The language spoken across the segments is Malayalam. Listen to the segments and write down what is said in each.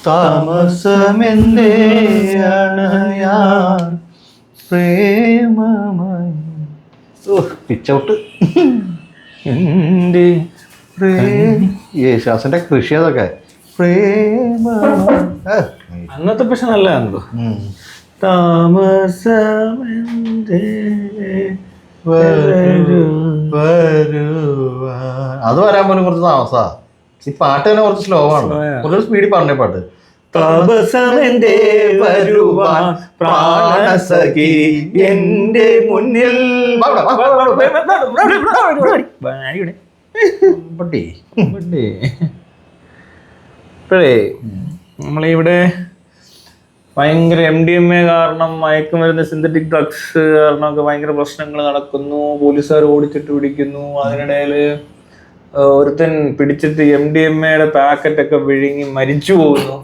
താമസമെന്തേ അണയാൻ പ്രേമമായി. പിച്ചൗട്ട് എൻ്റെ യേശുദാസിന്റെ കൃഷി അതൊക്കെ അന്നത്തെ പക്ഷെ നല്ലതാണല്ലോ. താമസമെന്തേ അത് വരാൻ പോലും കുറച്ച് താമസാ. ഈ പാട്ട് തന്നെ കുറച്ച് സ്ലോ ആണ്, കുറച്ച് സ്പീഡിൽ പറഞ്ഞ പാട്ട്. താമസമെന്തേ വരുവാൻ പ്രാണസഖി എന്റെ മുന്നിൽ. ഇപ്പോഴേ നമ്മളിവിടെ ഭയങ്കര MDMA കാരണം, മയക്കുമരുന്ന് സിന്തറ്റിക് ഡ്രഗ്സ് കാരണമൊക്കെ ഭയങ്കര പ്രശ്നങ്ങൾ നടക്കുന്നു. പോലീസുകാർ ഓടിച്ചിട്ട് പിടിക്കുന്നു. അതിനിടയിൽ ഒരുത്തൻ പിടിച്ചിട്ട് MDMA പാക്കറ്റ് ഒക്കെ വിഴുങ്ങി മരിച്ചു പോകുന്നു.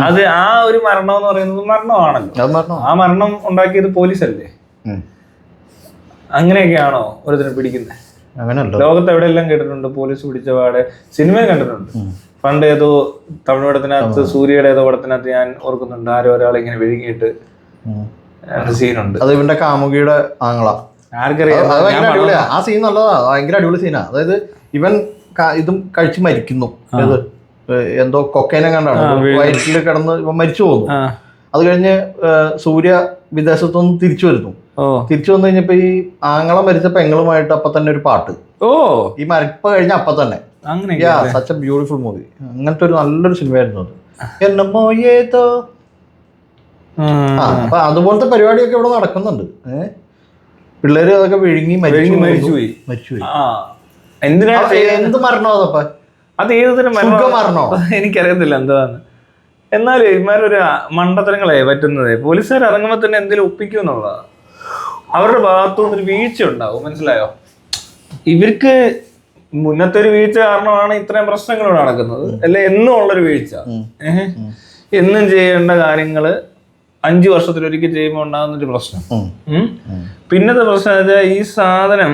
അത് ആ ഒരു മരണം എന്ന് പറയുന്നത് മരണമാണല്ലോ. ആ മരണം ഉണ്ടാക്കിയത് പോലീസല്ലേ? അങ്ങനെയൊക്കെയാണോ ഒരുത്തനെ പിടിക്കുന്നത്? ലോകത്ത് എവിടെയെല്ലാം കേട്ടിട്ടുണ്ട് പോലീസ് പിടിച്ച പാടെ. സിനിമയും കണ്ടിട്ടുണ്ട്. പണ്ട് ഏതോ തമിഴ് പടത്തിനകത്ത്, സൂര്യയുടെ ഏതോ പടത്തിനകത്ത് ഞാൻ ഓർക്കുന്നുണ്ട്, ആരോ ഒരാൾ ഇങ്ങനെ വിഴുങ്ങിയിട്ട് സീനുണ്ട്. അത് ഇവന്റെ കാമുകിയുടെ ആങ്ങളാ. ആർക്കറിയാം. ആ സീൻ നല്ലതാ, ഭയങ്കര അടിപൊളി സീനാ. അതായത് ഇവൻ ഇതും കഴിച്ച് മരിക്കുന്നു. എന്തോ കൊക്കൈനെ കണ്ടാണ് വയറ്റിൽ കിടന്ന് ഇവൻ മരിച്ചു പോകുന്നു. അത് കഴിഞ്ഞ് സൂര്യ വിദേശത്തുനിന്ന് തിരിച്ചു വരുന്നു. തിരിച്ചു വന്നു കഴിഞ്ഞപ്പോ ഈ ആങ്ങള മരിച്ച പെങ്ങളുമായിട്ട് അപ്പൊ തന്നെ ഒരു പാട്ട്. ഈ മരിപ്പ് കഴിഞ്ഞ അപ്പൊ തന്നെ. Such A beautiful movie. അങ്ങനത്തെ ഒരു നല്ലൊരു സിനിമയായിരുന്നു അത്. എന്നമ്മോ ഏതോ. അപ്പൊ അതുപോലത്തെ പരിപാടിയൊക്കെ ഇവിടെ നടക്കുന്നുണ്ട്. പിള്ളേര് അതൊക്കെ വിഴുങ്ങി മരിച്ചുപോയി. എന്ത് മരണോ അതപ്പോ? അത് ഏതൊരു മരണോ എനിക്കറിയത്തില്ല എന്താണ്. എന്നാലും ഇമാരൊരു മണ്ടത്തരങ്ങളെ പറ്റുന്നത്. പോലീസുകാർ ഇറങ്ങുമ്പോൾ തന്നെ എന്തെങ്കിലും ഒപ്പിക്കും എന്നുള്ളതാണ്. അവരുടെ ഭാഗത്തുനിന്ന് ഒരു വീഴ്ച ഉണ്ടാവും, മനസ്സിലായോ? ഇവർക്ക് മുന്നത്തെ ഒരു വീഴ്ച കാരണമാണ് ഇത്രയും പ്രശ്നങ്ങൾ നടക്കുന്നത്. അല്ലെ എന്നും ഉള്ളൊരു വീഴ്ച. എന്നും ചെയ്യേണ്ട കാര്യങ്ങള് 5 വർഷത്തിലൊരിക്കൽ ചെയ്യുമ്പോൾ ഉണ്ടാകുന്നൊരു പ്രശ്നം. പിന്നത്തെ പ്രശ്നം വെച്ചാൽ ഈ സാധനം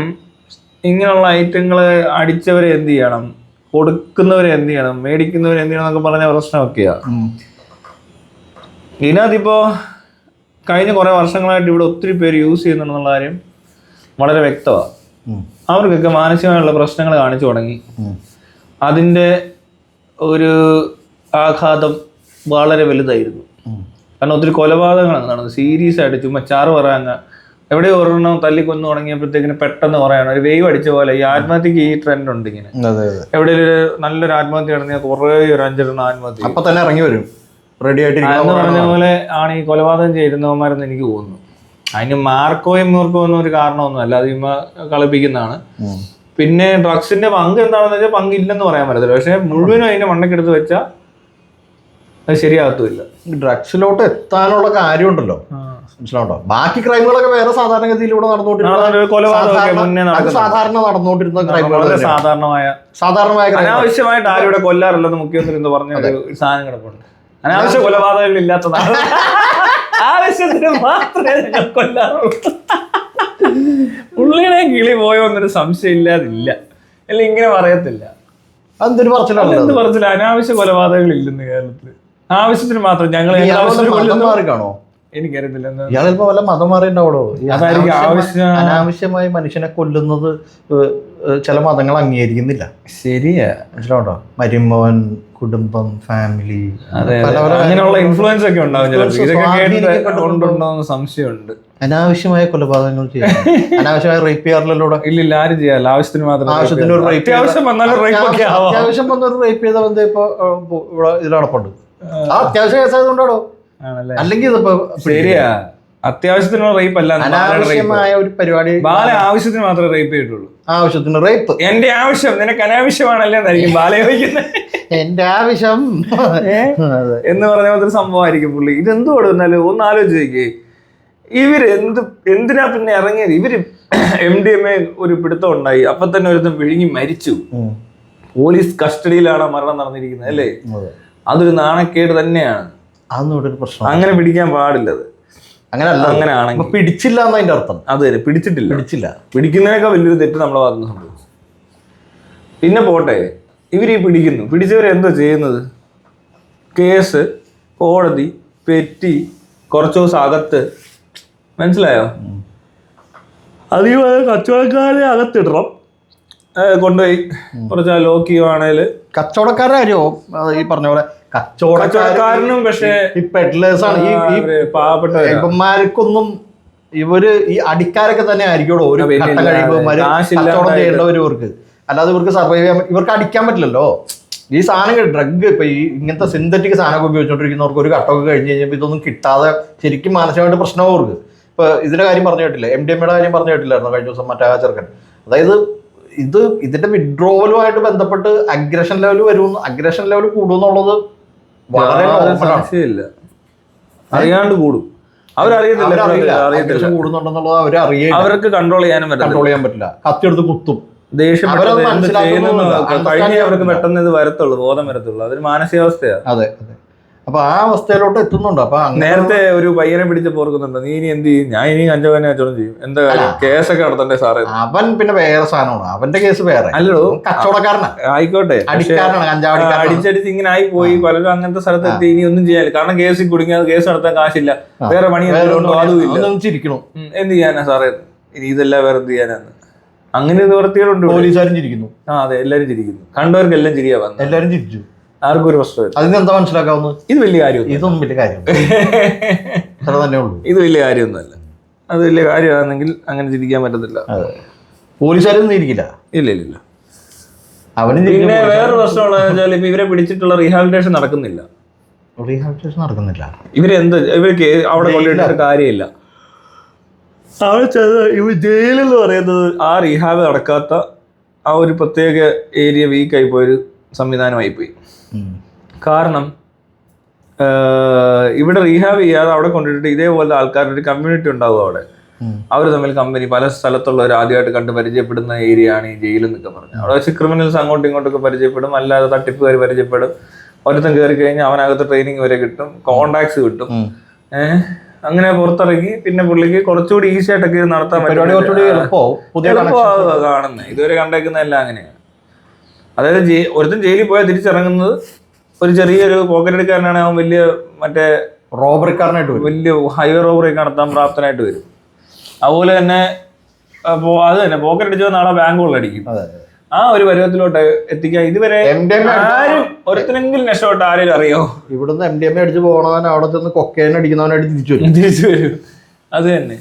ഇങ്ങനെയുള്ള ഐറ്റങ്ങള് അടിച്ചവരെ എന്ത് ചെയ്യണം, കൊടുക്കുന്നവരെ എന്ത് ചെയ്യണം, മേടിക്കുന്നവരെ എന്ത് ചെയ്യണം എന്നൊക്കെ പറഞ്ഞ പ്രശ്നമൊക്കെയാ. ഇതിനകത്തിപ്പോ കഴിഞ്ഞ കുറെ വർഷങ്ങളായിട്ട് ഇവിടെ ഒത്തിരി പേര് യൂസ് ചെയ്യുന്നുണ്ടെന്നുള്ള കാര്യം വളരെ വ്യക്തമാണ്. അവർക്കൊക്കെ മാനസികമായുള്ള പ്രശ്നങ്ങൾ കാണിച്ചു തുടങ്ങി. അതിൻ്റെ ഒരു ആഘാതം വളരെ വലുതായിരുന്നു. കാരണം ഒത്തിരി കൊലപാതകങ്ങൾ നടന്നു സീരിയസ് ആയിട്ട്. ചുമ്മാ ചാറ് പറയാങ്ങ എവിടെയോ ഒരെണ്ണം തല്ലിക്കൊന്നു തുടങ്ങിയപ്പോഴത്തേക്കിന് പെട്ടെന്ന് പറയണം, ഒരു വേവ് അടിച്ച പോലെ. ഈ ആത്മഹത്യക്ക് ഈ ട്രെൻഡ് ഉണ്ട് ഇങ്ങനെ. എവിടെയും ഒരു നല്ലൊരു ആത്മഹത്യ നടന്നിയാൽ കുറേ ഒരു 5 ആത്മഹത്യ അപ്പൊ തന്നെ ഇറങ്ങി വരും, റെഡി ആയിട്ട് എന്ന് പറഞ്ഞ പോലെ ആണ് ഈ കൊലപാതകം ചെയ്യുന്നവന്മാരെന്ന് എനിക്ക് തോന്നുന്നു. അതിന് മാർക്കോയും മൂർക്കോ ഒന്നും ഒരു കാരണമൊന്നും അല്ല, അത് കളിപ്പിക്കുന്നതാണ്. പിന്നെ ഡ്രഗ്സിന്റെ പങ്ക് എന്താണെന്ന് വെച്ചാൽ പങ്കില്ലെന്ന് പറയാൻ പറ്റത്തില്ല. പക്ഷെ മുഴുവനും അതിന്റെ മണ്ടക്കെടുത്ത് വെച്ചാൽ അത് ശരിയാകത്തുമില്ല. ഡ്രഗ്സിലോട്ട് എത്താനുള്ള കാര്യമുണ്ടല്ലോ, മനസ്സിലാവണ്ടോ? ബാക്കി ക്രൈമുകളൊക്കെ വേറെ സാധാരണഗതിയിലൂടെ സാധാരണ നടന്നുകൊണ്ടിരുന്ന സാധാരണമായ അനാവശ്യമായിട്ട് ആരും ഇവിടെ കൊല്ലാറില്ലെന്ന് മുഖ്യമന്ത്രി എന്ന് പറഞ്ഞ ഒരു സാധനം കിടപ്പുണ്ട്. അനാവശ്യ കൊലപാതകങ്ങൾ ഇല്ലാത്തതാണ്. ആവശ്യത്തിന് മാത്രമേ ഞങ്ങൾ കൊല്ലാറുള്ളൂ. ഉള്ളിനെ കിളി പോയോ എന്നൊരു സംശയം ഇല്ലാതില്ല. അല്ല ഇങ്ങനെ പറയത്തില്ല. എന്ത് പറച്ചില്ല. അനാവശ്യ കൊലപാതകങ്ങൾ ഇല്ലെന്ന് കേരളത്തില്. ആവശ്യത്തിന് മാത്രം ഞങ്ങൾ കാണോ എനിക്കറിയത്തില്ല. ഇയാളിപ്പോ വല്ല മതം മാറിണ്ടാവോ? അനാവശ്യമായി മനുഷ്യനെ കൊല്ലുന്നത് ചില മതങ്ങൾ അംഗീകരിക്കുന്നില്ല. ശരിയാ, മനസ്സിലാവണ്ടോ? മരുമോൻ, കുടുംബം, ഫാമിലി, അങ്ങനെയുള്ള ഇൻഫ്ലുവൻസ് ഒക്കെ ഉണ്ടാവും. സംശയമുണ്ട്. അനാവശ്യമായ കൊലപാതകങ്ങൾ ചെയ്യാം, അനാവശ്യമായ റേപ്പ് ചെയ്യാറിലൂടെ. ഇല്ലില്ല, ആരും ചെയ്യാറില്ല. ആവശ്യത്തിന് മാത്രം. ആവശ്യത്തിന് ഒരു റേപ്പ്, അത്യാവശ്യം വന്നൊരു റേപ്പ് ചെയ്ത ബന്ധം ഇപ്പൊ ഇവിടെ ഇതിൽ നടപ്പുണ്ട്. ആ അത്യാവശ്യ കേസായതുകൊണ്ടാണോ? അല്ലെങ്കിൽ ശരിയാ, അത്യാവശ്യത്തിനുള്ള റേപ്പ് അല്ല, അനാവശ്യമായ ഒരു പരിപാടി. ബാല ആവശ്യത്തിന് മാത്രമേ റേപ്പ് ചെയ്തിട്ടുള്ളൂ. ആവശ്യത്തിന് റേപ്പ്. എന്റെ ആവശ്യം നിനക്ക് അനാവശ്യമാണല്ലേ എന്നായിരിക്കും ബാല ചോദിക്കുന്നത്. എന്റെ ആവശ്യം എന്ന് പറഞ്ഞ ഒരു സംഭവമായിരിക്കും പുള്ളി. ഇതെന്ത് കൊടുക്കുന്നാലും ഒന്ന് ആലോചിക്കേ, ഇവര് എന്തിനാ പിന്നെ ഇറങ്ങിയത്? ഇവര് MDMA ഒരു പിടുത്തം ഉണ്ടായി, അപ്പൊ തന്നെ ഒരുത്തം വിഴുങ്ങി മരിച്ചു. പോലീസ് കസ്റ്റഡിയിലാണ് മരണം നടന്നിരിക്കുന്നത് അല്ലേ? അതൊരു നാണക്കേട് തന്നെയാണ്. അങ്ങനെ പിടിക്കാൻ പാടില്ലത്. അങ്ങനെ ആണെങ്കിൽ പിടിച്ചില്ല എന്നതിന്റെ അർത്ഥം. അതെ, പിടിച്ചിട്ടില്ല. പിടിക്കുന്നതിനൊക്കെ വലിയൊരു തെറ്റ് നമ്മളെ ഭാഗത്ത് സംഭവിച്ചു. പിന്നെ പോട്ടെ, ഇവര് ഈ പിടിച്ചവരെന്തോ ചെയ്യുന്നത്? കേസ്, കോടതി, പെറ്റി, കുറച്ച് ദിവസം അകത്ത്, മനസ്സിലായോ? അതേപോലെ കച്ചവടക്കാരെ അകത്തിടണം, കൊണ്ടുപോയി കുറച്ച് ലോക്ക് ചെയ്യുവാണേല്. കച്ചവടക്കാരുടെ കാര്യമോ ഈ പറഞ്ഞ പോലെ കച്ചവടക്കാരനും പക്ഷേ ഈ പെഡ്ലേഴ്സാണ് ഈ പാവപ്പെട്ട ഇവന്മാർക്കൊന്നും ഇവര് ഈ അടിക്കാരൊക്കെ തന്നെ ആയിരിക്കുമോ ഒരു ഘട്ടം കഴിയുമ്പോൾ കച്ചവടം ചെയ്യേണ്ടവർ ഇവർക്ക്. അല്ലാതെ ഇവർക്ക് സർവൈവ് ചെയ്യാൻ ഇവർക്ക് അടിക്കാൻ പറ്റില്ലല്ലോ. ഈ സാധനം ഡ്രഗ് ഇപ്പൊ ഈ ഇങ്ങനത്തെ സിന്തറ്റിക് സാധനമൊക്കെ ഉപയോഗിച്ചുകൊണ്ടിരിക്കുന്നവർക്ക് ഒരു ഘട്ടമൊക്കെ കഴിഞ്ഞ് കഴിഞ്ഞപ്പോൾ ഇതൊന്നും കിട്ടാതെ ശരിക്കും മാനസികമായിട്ട് പ്രശ്നവും അവർക്ക്. ഇപ്പൊ ഇതിന്റെ കാര്യം പറഞ്ഞു കേട്ടില്ല, MDMA കാര്യം പറഞ്ഞു കേട്ടില്ലായിരുന്നു കഴിഞ്ഞ ദിവസം മറ്റേ ചെറുക്കൻ. അതായത് ഇതിന്റെ വിഡ്രോവലുമായിട്ട് ബന്ധപ്പെട്ട് അഗ്രഷൻ ലെവൽ കൂടുമെന്നുള്ളത് വളരെ സംശയമില്ല. അറിയാണ്ട് കൂടും, അവരറിയത്തില്ല കൂടുന്നുണ്ടെന്നുള്ളത് അവരറിയാം. അവർക്ക് കൺട്രോൾ ചെയ്യാൻ പറ്റില്ല. കത്തിയെടുത്ത് കുത്തും. ദേഷ്യം അവർക്ക് പെട്ടെന്ന് ഇത് വരത്തുള്ളൂ, ബോധം വരത്തുള്ളൂ. അതൊരു മാനസികാവസ്ഥയാണ്. അതെ. അപ്പൊ ആ അവസ്ഥയിലോട്ട് എത്തുന്നുണ്ട്. അപ്പൊ നേരത്തെ ഒരു പയ്യനെ പിടിച്ച് പോർക്കുന്നുണ്ട്, നീ ഇനി എന്ത് ചെയ്യും? ഞാൻ ഇനി കഞ്ചാവിനെ കച്ചവടം ചെയ്യും. എന്താ കാര്യം? കേസൊക്കെ നടത്തണ്ടേ സാറേ? അവൻ പിന്നെ വേറെ സാധനമാണ്, അവന്റെ കേസ് വേറെ. അല്ലടോ, കച്ചവടക്കാരനാ. ആയിക്കോട്ടെ, അടിച്ചടിച്ച് ഇങ്ങനെ ആയി പോയി. പലരും അങ്ങനത്തെ സ്ഥലത്തെത്തി ഇനി ഒന്നും ചെയ്യാനില്ല. കാരണം കേസിൽ കുടുങ്ങിയത്, കേസ് നടത്താൻ കാശില്ല, വേറെ പണി അതുമില്ല. ചിരിക്കണു, എന്ത് ചെയ്യാനാ സാറേ? ഇനി ഇതെല്ലാം വേറെ എന്ത് ചെയ്യാനാന്ന്? അങ്ങനെ നിവൃത്തികളുണ്ട്. പോലീസുകാരും ചിരിക്കുന്നു. അതെ, എല്ലാരും ചിരിക്കുന്നു. കണ്ടവർക്കെല്ലാം ചിരിയാ വന്നത്. എല്ലാരും ചിരിച്ചു. ആർക്കും ഒരു പ്രശ്നമില്ല. അതിനെന്താ മനസ്സിലാക്കാവുന്നത്? ഇത് വലിയ കാര്യം, ഇതൊന്നും വലിയ കാര്യം തന്നെ ഉള്ളൂ. ഇത് വലിയ കാര്യമൊന്നുമല്ല. അത് വലിയ കാര്യമാണെങ്കിൽ അങ്ങനെ ചിരിക്കാൻ പറ്റത്തില്ല. പോലീസുകാരൊന്നും ഇരിക്കില്ല. ഇല്ല. അവനും പിന്നെ വേറൊരു പ്രശ്നമുള്ളതെന്ന് വെച്ചാൽ ഇപ്പൊ ഇവരെ പിടിച്ചിട്ടുള്ള റീഹാബിലിറ്റേഷൻ നടക്കുന്നില്ല. ഇവർക്ക് അവിടെ കൊണ്ടിട്ട് കാര്യമില്ല. ഇവർ ജയിലെന്ന് പറയുന്നത് ആ റീഹാബ് നടക്കാത്ത ആ ഒരു പ്രത്യേക ഏരിയ വീക്കായി പോയൊരു സംവിധാനമായി പോയി. കാരണം ഇവിടെ റീഹാബ് ചെയ്യാതെ അവിടെ കൊണ്ടിട്ട് ഇതേപോലത്തെ ആൾക്കാരുടെ ഒരു കമ്മ്യൂണിറ്റി ഉണ്ടാവും അവിടെ. അവർ തമ്മിൽ കമ്പനി, പല സ്ഥലത്തുള്ളവർ ആദ്യമായിട്ട് കണ്ട് പരിചയപ്പെടുന്ന ഏരിയ ആണ് ഈ ജയിൽ എന്നൊക്കെ പറഞ്ഞത്. അവിടെ വെച്ച് ക്രിമിനൽസ് അങ്ങോട്ടും ഇങ്ങോട്ടൊക്കെ പരിചയപ്പെടും, അല്ലാതെ തട്ടിപ്പുകാർ പരിചയപ്പെടും. ഒരുത്തം കയറി കഴിഞ്ഞാൽ അവനകത്ത് ട്രെയിനിങ് വരെ കിട്ടും, കോണ്ടാക്ട്സ് കിട്ടും. അങ്ങനെ പുറത്തിറങ്ങി പിന്നെ പുള്ളിക്ക് കുറച്ചുകൂടി ഈസി ആയിട്ടൊക്കെ നടത്താൻ കാണുന്നത്. ഇതുവരെ കണ്ടേക്കുന്നതെല്ലാം അങ്ങനെയാണ്. അതായത് ഒരുത്തൻ ജയിലിൽ പോയാൽ തിരിച്ചിറങ്ങുന്നത് ഒരു ചെറിയൊരു പോക്കറ്റ് എടുക്കാരനാണ്, അവൻ വലിയ മറ്റേ റോബറിക്കാരനായിട്ട് വലിയ ഹൈവേ റോബറി നടത്താൻ പ്രാപ്തനായിട്ട് വരും. അതുപോലെ തന്നെ അത് തന്നെ പോക്കറ്റ് അടിച്ചോ നാളെ ബാങ്ക് കൊള്ളടിക്കും. ആ ഒരു പരുവത്തിലോട്ട് എത്തിക്കാൻ ഇതുവരെ ആരും ഒരുത്തിനെങ്കിലും രക്ഷപ്പെട്ട ആരെങ്കിലും അറിയോ? ഇവിടുന്ന് MDMA അടിച്ച് പോകണവൻ അവിടെ ചെന്ന് കൊക്കൈൻ അടിക്കുന്നവനായിട്ട് തിരിച്ചു വരും. അത് തന്നെ,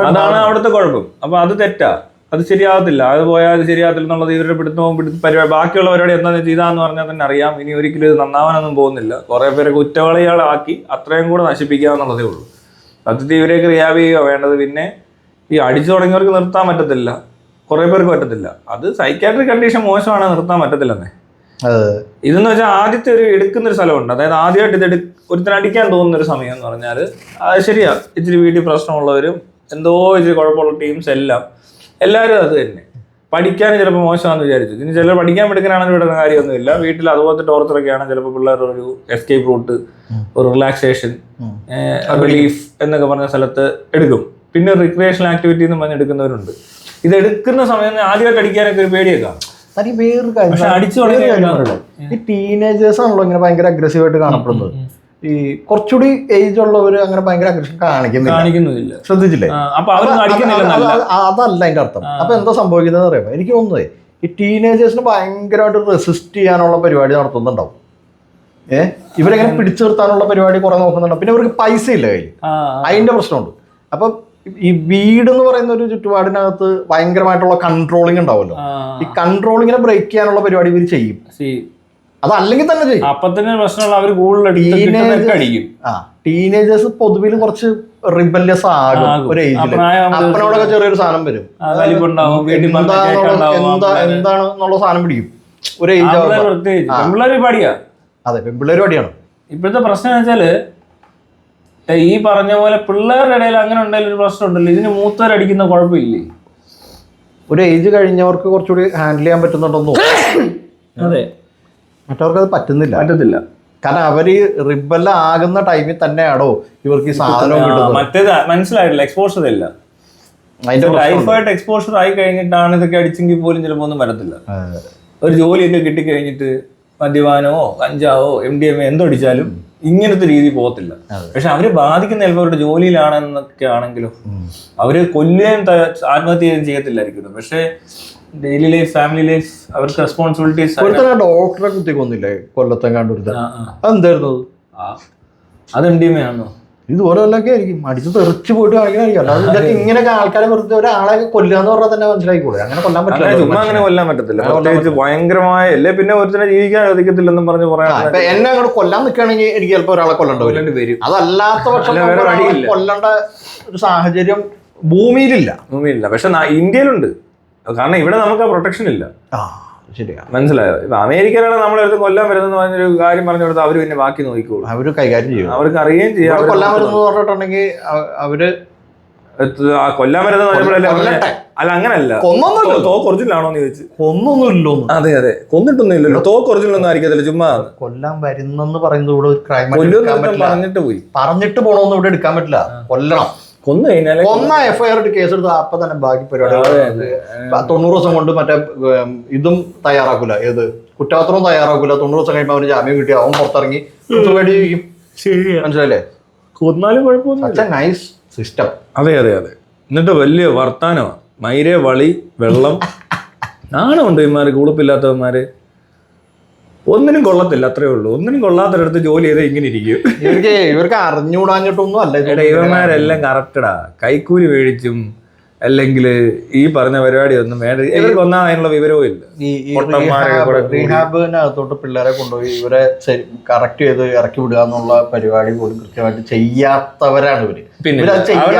അതാണ് അവിടുത്തെ കുഴപ്പം. അപ്പൊ അത് തെറ്റാ, അത് ശരിയാകത്തില്ല. അത് പോയാൽ അത് ശരിയാകത്തില്ല എന്നുള്ളത് ഇവരുടെ പിടുത്തവും പരിപാടി. ബാക്കിയുള്ളവരോട് എന്താ ചെയ്താന്ന് പറഞ്ഞാൽ തന്നെ അറിയാം. ഇനി ഒരിക്കലും ഇത് നന്നാവാനൊന്നും പോകുന്നില്ല. കുറെ പേരെ കുറ്റവാളികളാക്കി അത്രയും കൂടെ നശിപ്പിക്കാന്നുള്ളതേ ഉള്ളൂ. സത്യത്തിൽ ഇവരെയൊക്കെ റിയാബ് ചെയ്യുക വേണ്ടത്. പിന്നെ ഈ അടിച്ചു തുടങ്ങിയവർക്ക് നിർത്താൻ പറ്റത്തില്ല, കുറെ പേർക്ക് പറ്റത്തില്ല. അത് സൈക്കാട്രിക് കണ്ടീഷൻ മോശമാണ്, നിർത്താൻ പറ്റത്തില്ലെന്നേ. ഇതെന്ന് വെച്ചാൽ ആദ്യത്തെ ഒരു എടുക്കുന്നൊരു സ്ഥലമുണ്ട്. അതായത് ആദ്യമായിട്ട് ഒരുത്തിന് അടിക്കാൻ തോന്നുന്ന ഒരു സമയം എന്ന് പറഞ്ഞാൽ അത് ശരിയാ. ഇച്ചിരി വീട്ടിൽ പ്രശ്നമുള്ളവരും എന്തോ ഇച്ചിരി കുഴപ്പമുള്ള ടീംസ് എല്ലാവരും അത് തന്നെ. പഠിക്കാനും ചിലപ്പോൾ മോശമാണെന്ന് വിചാരിച്ചു. ഇനി ചിലർ പഠിക്കാൻ എടുക്കാനാണെന്ന് വിടുന്ന കാര്യമൊന്നുമില്ല. വീട്ടിൽ അതുപോലത്തെ ടോർച്ചറൊക്കെയാണ് ചിലപ്പോൾ പിള്ളേരുടെ ഒരു എസ്കേപ്പ് റൂട്ട്, ഒരു റിലാക്സേഷൻ, റിലീഫ് എന്നൊക്കെ പറഞ്ഞ സ്ഥലത്ത് എടുക്കും. പിന്നെ റിക്രിയേഷണൽ ആക്ടിവിറ്റി എന്ന് പറഞ്ഞ് എടുക്കുന്നവരുണ്ട്. ഇത് എടുക്കുന്ന സമയം ആദ്യമായിട്ട് അടിക്കാനൊക്കെ ഒരു പേടിയൊക്കെ. വേറൊരു കാര്യം, ഈ ടീനേജേഴ്സ് ആണല്ലോ ഇങ്ങനെ ഭയങ്കര അഗ്രസീവായിട്ട് കാണപ്പെടുന്നത്. ഈ കുറച്ചുകൂടി ഏജ് ഉള്ളവര് അങ്ങനെ ഭയങ്കര അഗ്രഷൻ കാണിക്കുന്നില്ല. ശ്രദ്ധിച്ചില്ലേ? അതല്ല അതിന്റെ അർത്ഥം. അപ്പൊ എന്താ സംഭവിക്കുന്നത് അറിയാമോ? എനിക്ക് തോന്നുന്നത് ഈ ടീനേജേഴ്സിന് ഭയങ്കരമായിട്ട് റെസിസ്റ്റ് ചെയ്യാനുള്ള പരിപാടി നടത്തുന്നുണ്ടാവും. ഇവരെങ്ങനെ പിടിച്ചു നിർത്താനുള്ള പരിപാടി കുറെ നോക്കുന്നുണ്ടാവും. പിന്നെ ഇവർക്ക് പൈസ ഇല്ല കയ്യിൽ, അതിന്റെ പ്രശ്നമുണ്ട്. അപ്പൊ ഈ വീട് എന്ന് പറയുന്ന ഒരു ചുറ്റുപാടിനകത്ത് ഭയങ്കരമായിട്ടുള്ള കൺട്രോളിങ് ഉണ്ടാവുമല്ലോ. ഈ കൺട്രോളിങ്ങിനെ ബ്രേക്ക് ചെയ്യാനുള്ള പരിപാടി ഇവർ ചെയ്യും. അതല്ലെങ്കിൽ തന്നെ ചെയ്യും. അപ്പൊ തന്നെ പ്രശ്നമുള്ള അവർ കൂടുതൽ ടീനേജേഴ്സ് പൊതുവിൽ കുറച്ച് റിബല്യസ് ആകും ഒരു ഏജില്. അപ്പനോടൊക്കെ ചെറിയൊരു സാധനം വരും, എന്താണെന്നുള്ള സാധനം പിടിക്കും ഒരു ഏജ്. അതെ, പെൺപിള്ളേര് പടിയാണ്. ഇപ്പോഴത്തെ പ്രശ്നം എന്ന് വെച്ചാല് ഈ പറഞ്ഞ പോലെ പിള്ളേരുടെ ഇടയിൽ അങ്ങനെ ഉണ്ടായാലും ഒരു പ്രശ്നം ഉണ്ടല്ലോ. ഇതിന് മൂത്തവരടിക്കുന്ന കുഴപ്പമില്ലേ? ഒരു ഏജ് കഴിഞ്ഞവർക്ക് കുറച്ചുകൂടി ഹാൻഡിൽ ചെയ്യാൻ പറ്റുന്നുണ്ടെന്നോ? അതെ, മറ്റവർക്ക് അത് പറ്റത്തില്ല. കാരണം അവര് റിബൽ ആകുന്ന ടൈമിൽ തന്നെയാണോ ഇവർക്ക് ഈ സാധനം കിട്ടുന്നത്. മറ്റേത് മനസ്സിലായിട്ടില്ല, എക്സ്പോഷർ ഇല്ല. ലൈഫായിട്ട് എക്സ്പോഷർ ആയി കഴിഞ്ഞിട്ടാണ് ഇതൊക്കെ അടിച്ചെങ്കിൽ പോലും ചിലപ്പോ ഒന്നും വരത്തില്ല. ഒരു ജോലിയൊക്കെ കിട്ടിക്കഴിഞ്ഞിട്ട് മദ്യപാനമോ കഞ്ചാവോ MDMA എന്തോ അടിച്ചാലും ഇങ്ങനത്തെ രീതി പോകത്തില്ല. പക്ഷെ അവര് ബാധിക്കുന്ന ചിലപ്പോൾ അവരുടെ ജോലിയിലാണെന്നൊക്കെ ആണെങ്കിലും അവര് കൊല്ലുകയും ആത്മഹത്യ ചെയ്യുകയും ചെയ്യത്തില്ലായിരിക്കും. പക്ഷെ ഡെയിലി ലൈഫ്, ഫാമിലി ലൈഫ്, അവർക്ക് റെസ്പോൺസിബിലിറ്റീസ്. ഡോക്ടറെ കുത്തി കൊന്നില്ലേ കൊല്ലത്തെങ്ങാണ്ട്? അതെന്തായിരുന്നു അത് MDMA ആണോ? ഇതുപോലെയൊക്കെ ആയിരിക്കും അടിച്ച് തെറിച്ച് പോയിട്ട് കാണിക്കണായിരിക്കും. അല്ലാതെ ഇതൊക്കെ ഇങ്ങനെയൊക്കെ ആൾക്കാരെ വെറുതെ ഒരാളെ കൊല്ലുക എന്ന് പറഞ്ഞാൽ തന്നെ മനസ്സിലാക്കിക്കൂടെ? അങ്ങനെ കൊല്ലാൻ പറ്റില്ല. ചുമ്മാ അങ്ങനെ കൊല്ലാൻ പറ്റത്തില്ല. പ്രത്യേകിച്ച് ഭയങ്കരമായ അല്ലേ പിന്നെ ഒരുത്തിനെ ജീവിക്കാൻ അനുവദിക്കത്തില്ലെന്നും പറഞ്ഞ് പറയാം. എന്നെ അങ്ങോട്ട് കൊല്ലാൻ നിൽക്കുകയാണെങ്കിൽ എനിക്ക് ചിലപ്പോൾ ഒരാളെ കൊല്ലേണ്ടി വരും. അതല്ലാത്ത പക്ഷം കൊല്ലേണ്ട ഒരു സാഹചര്യം ഭൂമിയിലില്ല. പക്ഷെ ഇന്ത്യയിലുണ്ട്. കാരണം ഇവിടെ നമുക്ക് ആ പ്രൊട്ടക്ഷൻ ഇല്ല. ശരിയാ, മനസ്സിലായോ? ഇപ്പൊ അമേരിക്കയിലാണ് നമ്മളെടുത്ത് കൊല്ലാൻ വരുന്നത് പറഞ്ഞൊരു കാര്യം പറഞ്ഞു കൊടുത്താൽ അവര് പിന്നെ ബാക്കി നോക്കിക്കോളൂ. അവര് കൈകാര്യം ചെയ്യും. അവർക്ക് അറിയുകയും ചെയ്യാം. കൊല്ലാൻ വരുന്നത് പറഞ്ഞിട്ടുണ്ടെങ്കിൽ അവര് കൊല്ലാൻ വരുന്നത് അല്ല, അങ്ങനല്ല. തോക്ക് ഒറിജിനൽ ആണോന്ന് ചോദിച്ചു. കൊന്നൊന്നുമില്ലോ. അതെ കൊന്നിട്ടൊന്നും ഇല്ലല്ലോ. തോക്ക് ഒറിജിനൽ ഒന്നും ആയിരിക്കത്തില്ല, ചുമ്മാ കൊല്ലാൻ വരുന്നെന്ന് പറയുന്നത് ഇവിടെ പറഞ്ഞിട്ട് പോയി പറഞ്ഞിട്ട് പോണോന്ന് ഇവിടെ എടുക്കാൻ പറ്റില്ല. കൊല്ലണം. കൊന്നു കഴിഞ്ഞാൽ FIR ഇട്ട് കേസ് എടുത്ത് അപ്പൊ തന്നെ ബാക്കി പരിപാടി 90 ദിവസം കൊണ്ട് മറ്റേ ഇതും തയ്യാറാക്കൂല, ഏത് കുറ്റപത്രവും തയ്യാറാക്കൂല. 90 ദിവസം കഴിയുമ്പോൾ അവന് ജാമ്യം കിട്ടി അവൻ പുറത്തിറങ്ങി വേടിയിരിക്കും. മനസ്സിലല്ലേ? കൊന്നാലും കുഴപ്പമൊന്നും. Nice system. അതെ എന്നിട്ട് വലിയ വർത്താനമാണ്. മൈരെ വളി വെള്ളം നാണമുണ്ട് ഇവന്മാർക്ക്, ഉളുപ്പില്ലാത്തവന്മാര്. ഒന്നിനും കൊള്ളത്തില്ല, അത്രേ ഉള്ളൂ. ഒന്നിനും കൊള്ളാത്തടത്ത് ജോലി ചെയ്ത് ഇങ്ങനെ ഇരിക്കും. ഇവർക്ക് അറിഞ്ഞുകൂടാഞ്ഞിട്ടൊന്നും അല്ല. ഇവന്മാരെല്ലാം കറക്റ്റഡാ. കൈക്കൂലി മേടിച്ചും അല്ലെങ്കിൽ ഈ പറഞ്ഞ പരിപാടി ഒന്നും വേണ്ട. ഇവർക്ക് ഒന്നാ അതിനുള്ള വിവരവും ഇല്ല. റീഹാബിനകത്തോട്ട് പിള്ളേരെ കൊണ്ടുപോയി ഇവരെ കറക്റ്റ് ചെയ്ത് ഇറക്കി വിടുക എന്നുള്ള പരിപാടി പോലും കൃത്യമായിട്ട് ചെയ്യാത്തവരാണ് ഇവര്.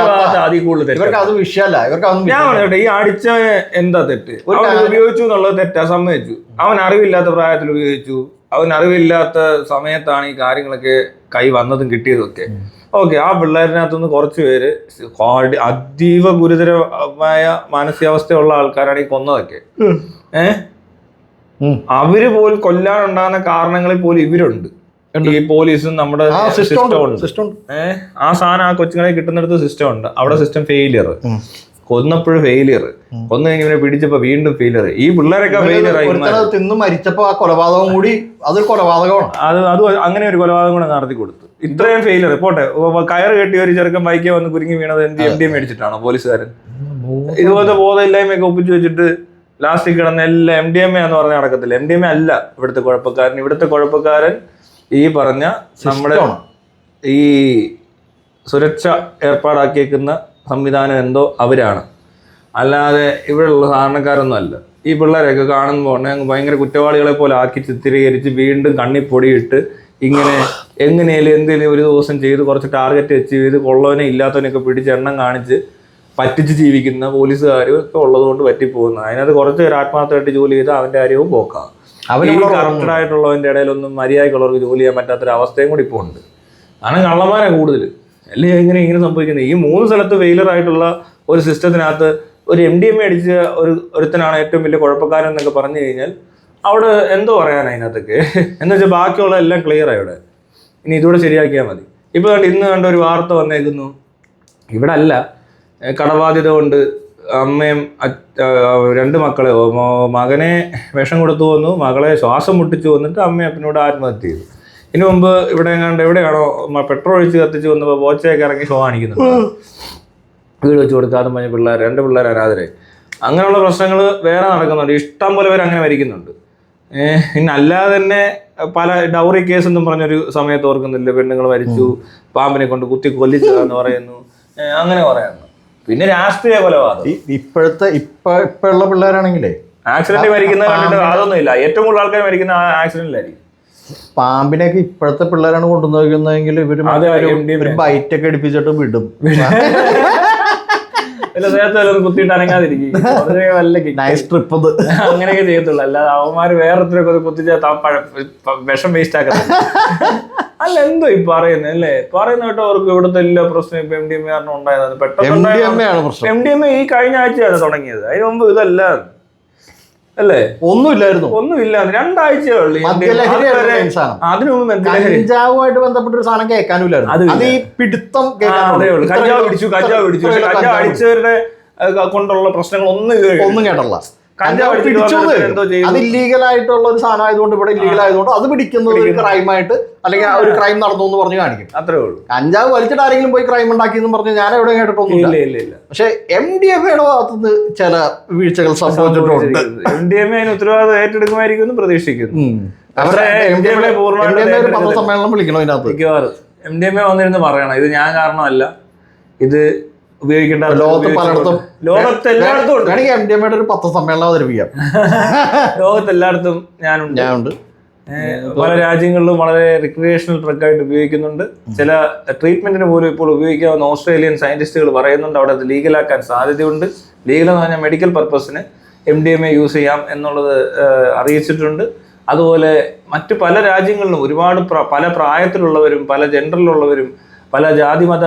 ഇവർക്ക് അത് വിഷയമല്ല. ഇവർക്ക് ഞാൻ പറഞ്ഞോട്ടെ, ഈ അടിച്ച എന്താ തെറ്റ്? ഉപയോഗിച്ചു എന്നുള്ളത് തെറ്റാ, സമ്മതിച്ചു. അവൻ അറിവില്ലാത്ത പ്രായത്തിൽ ഉപയോഗിച്ചു. അവൻ അറിവില്ലാത്ത സമയത്താണ് ഈ കാര്യങ്ങളൊക്കെ കൈ വന്നതും കിട്ടിയതും ഒക്കെ. ഓക്കെ, ആ പിള്ളേരിനകത്തുനിന്ന് കുറച്ച് പേര് അതീവ ഗുരുതരമായ മാനസികാവസ്ഥയുള്ള ആൾക്കാരാണ് ഈ കൊന്നതൊക്കെ. അവര് പോലും കൊല്ലാനുണ്ടാകുന്ന കാരണങ്ങളിൽ പോലും ഇവരുണ്ട്. ഈ പോലീസും നമ്മുടെ സിസ്റ്റം ഉണ്ട്. ആ സാധനം ആ കൊച്ചുങ്ങളെ കിട്ടുന്നിടത്ത് സിസ്റ്റം ഉണ്ട്. അവിടെ സിസ്റ്റം ഫെയിലിയർ. കൊന്നപ്പോഴും ഫെയിലിയർ. കൊന്നു കഴിഞ്ഞ് ഇവനെ പിടിച്ചപ്പോ വീണ്ടും ഫെയിലിയർ. ഈ പിള്ളേരൊക്കെ ഫെയിലിയർ ആയി തിന്ന് മരിച്ചപ്പോ ആ കൊലപാതകം കൂടി അതൊരു കൊലപാതകമാണ്. അത് അങ്ങനെ ഒരു കൊലപാതകം കൂടെ നടത്തി കൊടുത്തു. ഇത്രയും ഫെയിലിയർ. പോട്ടെ, കയറ് കെട്ടി ഒരു ചെറുക്കൻ ബൈക്കെ വന്ന് കുരുങ്ങി വീണത് MDMA മേടിച്ചിട്ടാണോ പോലീസുകാരൻ? ഇതുപോലത്തെ ബോധമില്ലായ്മയൊക്കെ ഒപ്പിച്ചു വെച്ചിട്ട് ലാസ്റ്റിൽ കിടന്ന എല്ലാം MDMA എന്ന് പറഞ്ഞാൽ നടക്കത്തില്ല. MDMA അല്ല ഇവിടുത്തെ കുഴപ്പക്കാരൻ. ഇവിടുത്തെ കുഴപ്പക്കാരൻ ഈ പറഞ്ഞ നമ്മുടെ ഈ സുരക്ഷ ഏർപ്പാടാക്കിയേക്കുന്ന സംവിധാനം എന്തോ അവരാണ്. അല്ലാതെ ഇവിടെയുള്ള സാധാരണക്കാരൊന്നും അല്ല. ഈ പിള്ളേരെയൊക്കെ കാണുമ്പോൾ ഭയങ്കര കുറ്റവാളികളെ പോലെ ആക്കി ചിത്രീകരിച്ച് വീണ്ടും കണ്ണിപ്പൊടിയിട്ട് ഇങ്ങനെ എങ്ങനെയാലും എന്തെങ്കിലും ഒരു ദിവസം ചെയ്ത് കുറച്ച് ടാർഗറ്റ് അച്ചീവ് ചെയ്ത് കൊള്ളവനെ ഇല്ലാത്തവനൊക്കെ പിടിച്ച് എണ്ണം കാണിച്ച് പറ്റിച്ച് ജീവിക്കുന്ന പോലീസുകാരും ഒക്കെ ഉള്ളതുകൊണ്ട് പറ്റിപ്പോകുന്നു. അതിനകത്ത് കുറച്ച് പേര് ആത്മാർത്ഥമായിട്ട് ജോലി ചെയ്ത് അവൻ്റെ കാര്യവും പോക്കാം. കറക്റ്റഡായിട്ടുള്ളവൻ്റെ ഇടയിലൊന്നും മര്യാദക്കുള്ളവർക്ക് ജോലി ചെയ്യാൻ പറ്റാത്തൊരവസ്ഥയും കൂടി ഇപ്പോൾ ഉണ്ട്. കാരണം കള്ളന്മാരെ കൂടുതൽ അല്ലേ ഇങ്ങനെ സംഭവിക്കുന്നത്. ഈ 3 സ്ഥലത്ത് ഫെയിലർ ആയിട്ടുള്ള ഒരു സിസ്റ്റത്തിനകത്ത് ഒരു MDMA അടിച്ച ഒരുത്തനാണ് ഏറ്റവും വലിയ കുഴപ്പക്കാരൻ എന്നൊക്കെ പറഞ്ഞു കഴിഞ്ഞാൽ അവിടെ എന്തോ പറയാൻ അതിനകത്തൊക്കെ എന്ന് വെച്ചാൽ ബാക്കിയുള്ള എല്ലാം ക്ലിയർ ആയി. ഇവിടെ ഇനി ഇതുകൂടെ ശരിയാക്കിയാൽ മതി. ഇപ്പോൾ ഇന്ന് കണ്ട ഒരു വാർത്ത വന്നേക്കുന്നു. ഇവിടെ അല്ല, കടബാധ്യത കൊണ്ട് അമ്മയും 2 മക്കളെ, മകനെ വിഷം കൊടുത്തു വന്നു, മകളെ ശ്വാസം മുട്ടിച്ചു വന്നിട്ട് അമ്മയും അപ്പനോട് ആത്മഹത്യ ചെയ്തു. ഇതിനു മുമ്പ് ഇവിടെ എവിടെയാണോ പെട്രോൾ ഒഴിച്ച് കത്തിച്ച് വന്നപ്പോൾ ബോച്ചയൊക്കെ ഇറങ്ങി ഷോ കാണിക്കുന്നുണ്ട്. വീട് വെച്ച് കൊടുക്കാതെ പറഞ്ഞ 2 പിള്ളേർ അനാഥരെ. അങ്ങനെയുള്ള പ്രശ്നങ്ങൾ വേറെ നടക്കുന്നുണ്ട്. ഇഷ്ടം പോലെ പേര് അങ്ങനെ മരിക്കുന്നുണ്ട്. പിന്നെ അല്ലാതെ തന്നെ പല ഡൗറി കേസ് എന്നും പറഞ്ഞൊരു സമയത്ത് ഓർക്കുന്നില്ല, പെണ്ണുങ്ങൾ മരിച്ചു, പാമ്പിനെ കൊണ്ട് കുത്തി കൊല്ലിച്ചതാന്ന് പറയുന്നു, അങ്ങനെ പറയുന്നു. പിന്നെ രാഷ്ട്രീയ കൊലപാതകം. ഇപ്പോഴുള്ള പിള്ളേരാണെങ്കിലേ ആക്സിഡന്റ് മരിക്കുന്നത് കണ്ടിട്ട് അതൊന്നും ഇല്ല. ഏറ്റവും കൂടുതൽ ആൾക്കാർ മരിക്കുന്ന ആക്സിഡന്റിലായിരിക്കും. പാമ്പിനെയൊക്കെ ഇപ്പോഴത്തെ പിള്ളേരാണ് കൊണ്ടുവന്നിരിക്കുന്നതെങ്കിൽ ഇവര് ബൈറ്റൊക്കെ എടുപ്പിച്ചിട്ട് വിടും. കുത്തിയിട്ട് അനങ്ങാതിരിക്കും. അങ്ങനെയൊക്കെ ചെയ്യത്തുള്ളൂ. അല്ലാതെ അവന്മാര് വേറൊരുത്തരൊക്കെ കുത്തിച്ച വിഷം വേസ്റ്റ് ആക്കത്തില്ല. അല്ല എന്തോ ഈ പറയുന്നത് അല്ലേ? പറയുന്ന കേട്ടോ അവർക്ക് ഇവിടുത്തെ എല്ലാ പ്രശ്നം ഇപ്പൊ MDMA ഉണ്ടായത് പെട്ടെന്ന്. MDMA ഈ കഴിഞ്ഞ ആഴ്ചയാണ് തുടങ്ങിയത്. അതിന് മുമ്പ് ഇതല്ല അല്ലേ? ഒന്നുമില്ലായിരുന്നു. 2 ആഴ്ചയേ ഉള്ളൂ. അതിനു മുമ്പ് കഞ്ചാവുമായിട്ട് ബന്ധപ്പെട്ട ഒരു സാധനം കേൾക്കാനില്ലായിരുന്നു. അത് ഈ പിടുത്തം കഞ്ചാവ് പിടിച്ചു. കഞ്ചാവ് അടിച്ചവരുടെ കൊണ്ടുള്ള പ്രശ്നങ്ങൾ ഒന്നും കേട്ടല്ല. കഞ്ചാവ് എന്തോ ചെയ്യും. അത് ഇല്ലീഗൽ ആയിട്ടുള്ള ഒരു സാധനം ആയതുകൊണ്ട്, ഇവിടെ ഇല്ലീഗൽ ആയതുകൊണ്ട് അത് പിടിക്കുന്നത് ഒരു ക്രൈമായിട്ട്, അല്ലെങ്കിൽ ഒരു ക്രൈം നടന്നു എന്ന് പറഞ്ഞ് കാണിക്കും. അത്രേ ഉള്ളൂ. കഞ്ചാവ് വലിച്ചിട്ട് ആരെങ്കിലും പോയി ക്രൈം ഉണ്ടാക്കി എന്ന് പറഞ്ഞ് ഞാൻ എവിടെ കേട്ടിട്ടൊന്നുമില്ല. ഇല്ല. പക്ഷെ MDMA-യുടെ ഭാഗത്തുനിന്ന് ചില വീഴ്ചകൾ സംഭവിച്ചിട്ടുണ്ട്. MDMA അതിന് ഉത്തരവാദിത്വം ഏറ്റെടുക്കുമായിരിക്കും എന്ന് പ്രതീക്ഷിക്കുന്നു. അവരെ ഒരു പത്രസമ്മേളനം വിളിക്കണം ഇതിനകത്ത്. MDMA വന്നിരുന്ന് പറയണം, ഇത് ഞാൻ കാരണമല്ല, ഇത് ഉപയോഗിക്കേണ്ട. ലോകത്തെല്ലായിടത്തും MDMA-യുടെ ഒരു പത്രസമ്മേളനം അവതരിപ്പിക്കാം. ലോകത്തെല്ലായിടത്തും ഞാനുണ്ട്. പല രാജ്യങ്ങളിലും വളരെ റിക്രിയേഷണൽ ഡ്രഗായിട്ട് ഉപയോഗിക്കുന്നുണ്ട്. ചില ട്രീറ്റ്മെന്റിന് പോലും ഇപ്പോൾ ഉപയോഗിക്കാവുന്ന ഓസ്ട്രേലിയൻ സയന്റിസ്റ്റുകൾ പറയുന്നുണ്ട് അവിടെ അത് ലീഗലാക്കാൻ സാധ്യതയുണ്ട്. ലീഗൽ എന്ന് പറഞ്ഞാൽ മെഡിക്കൽ പർപ്പസിന് MDMA യൂസ് ചെയ്യാം എന്നുള്ളത് അറിയിച്ചിട്ടുണ്ട്. അതുപോലെ മറ്റു പല രാജ്യങ്ങളിലും ഒരുപാട് പല പ്രായത്തിലുള്ളവരും പല ജെൻഡറിലുള്ളവരും പല ജാതിമത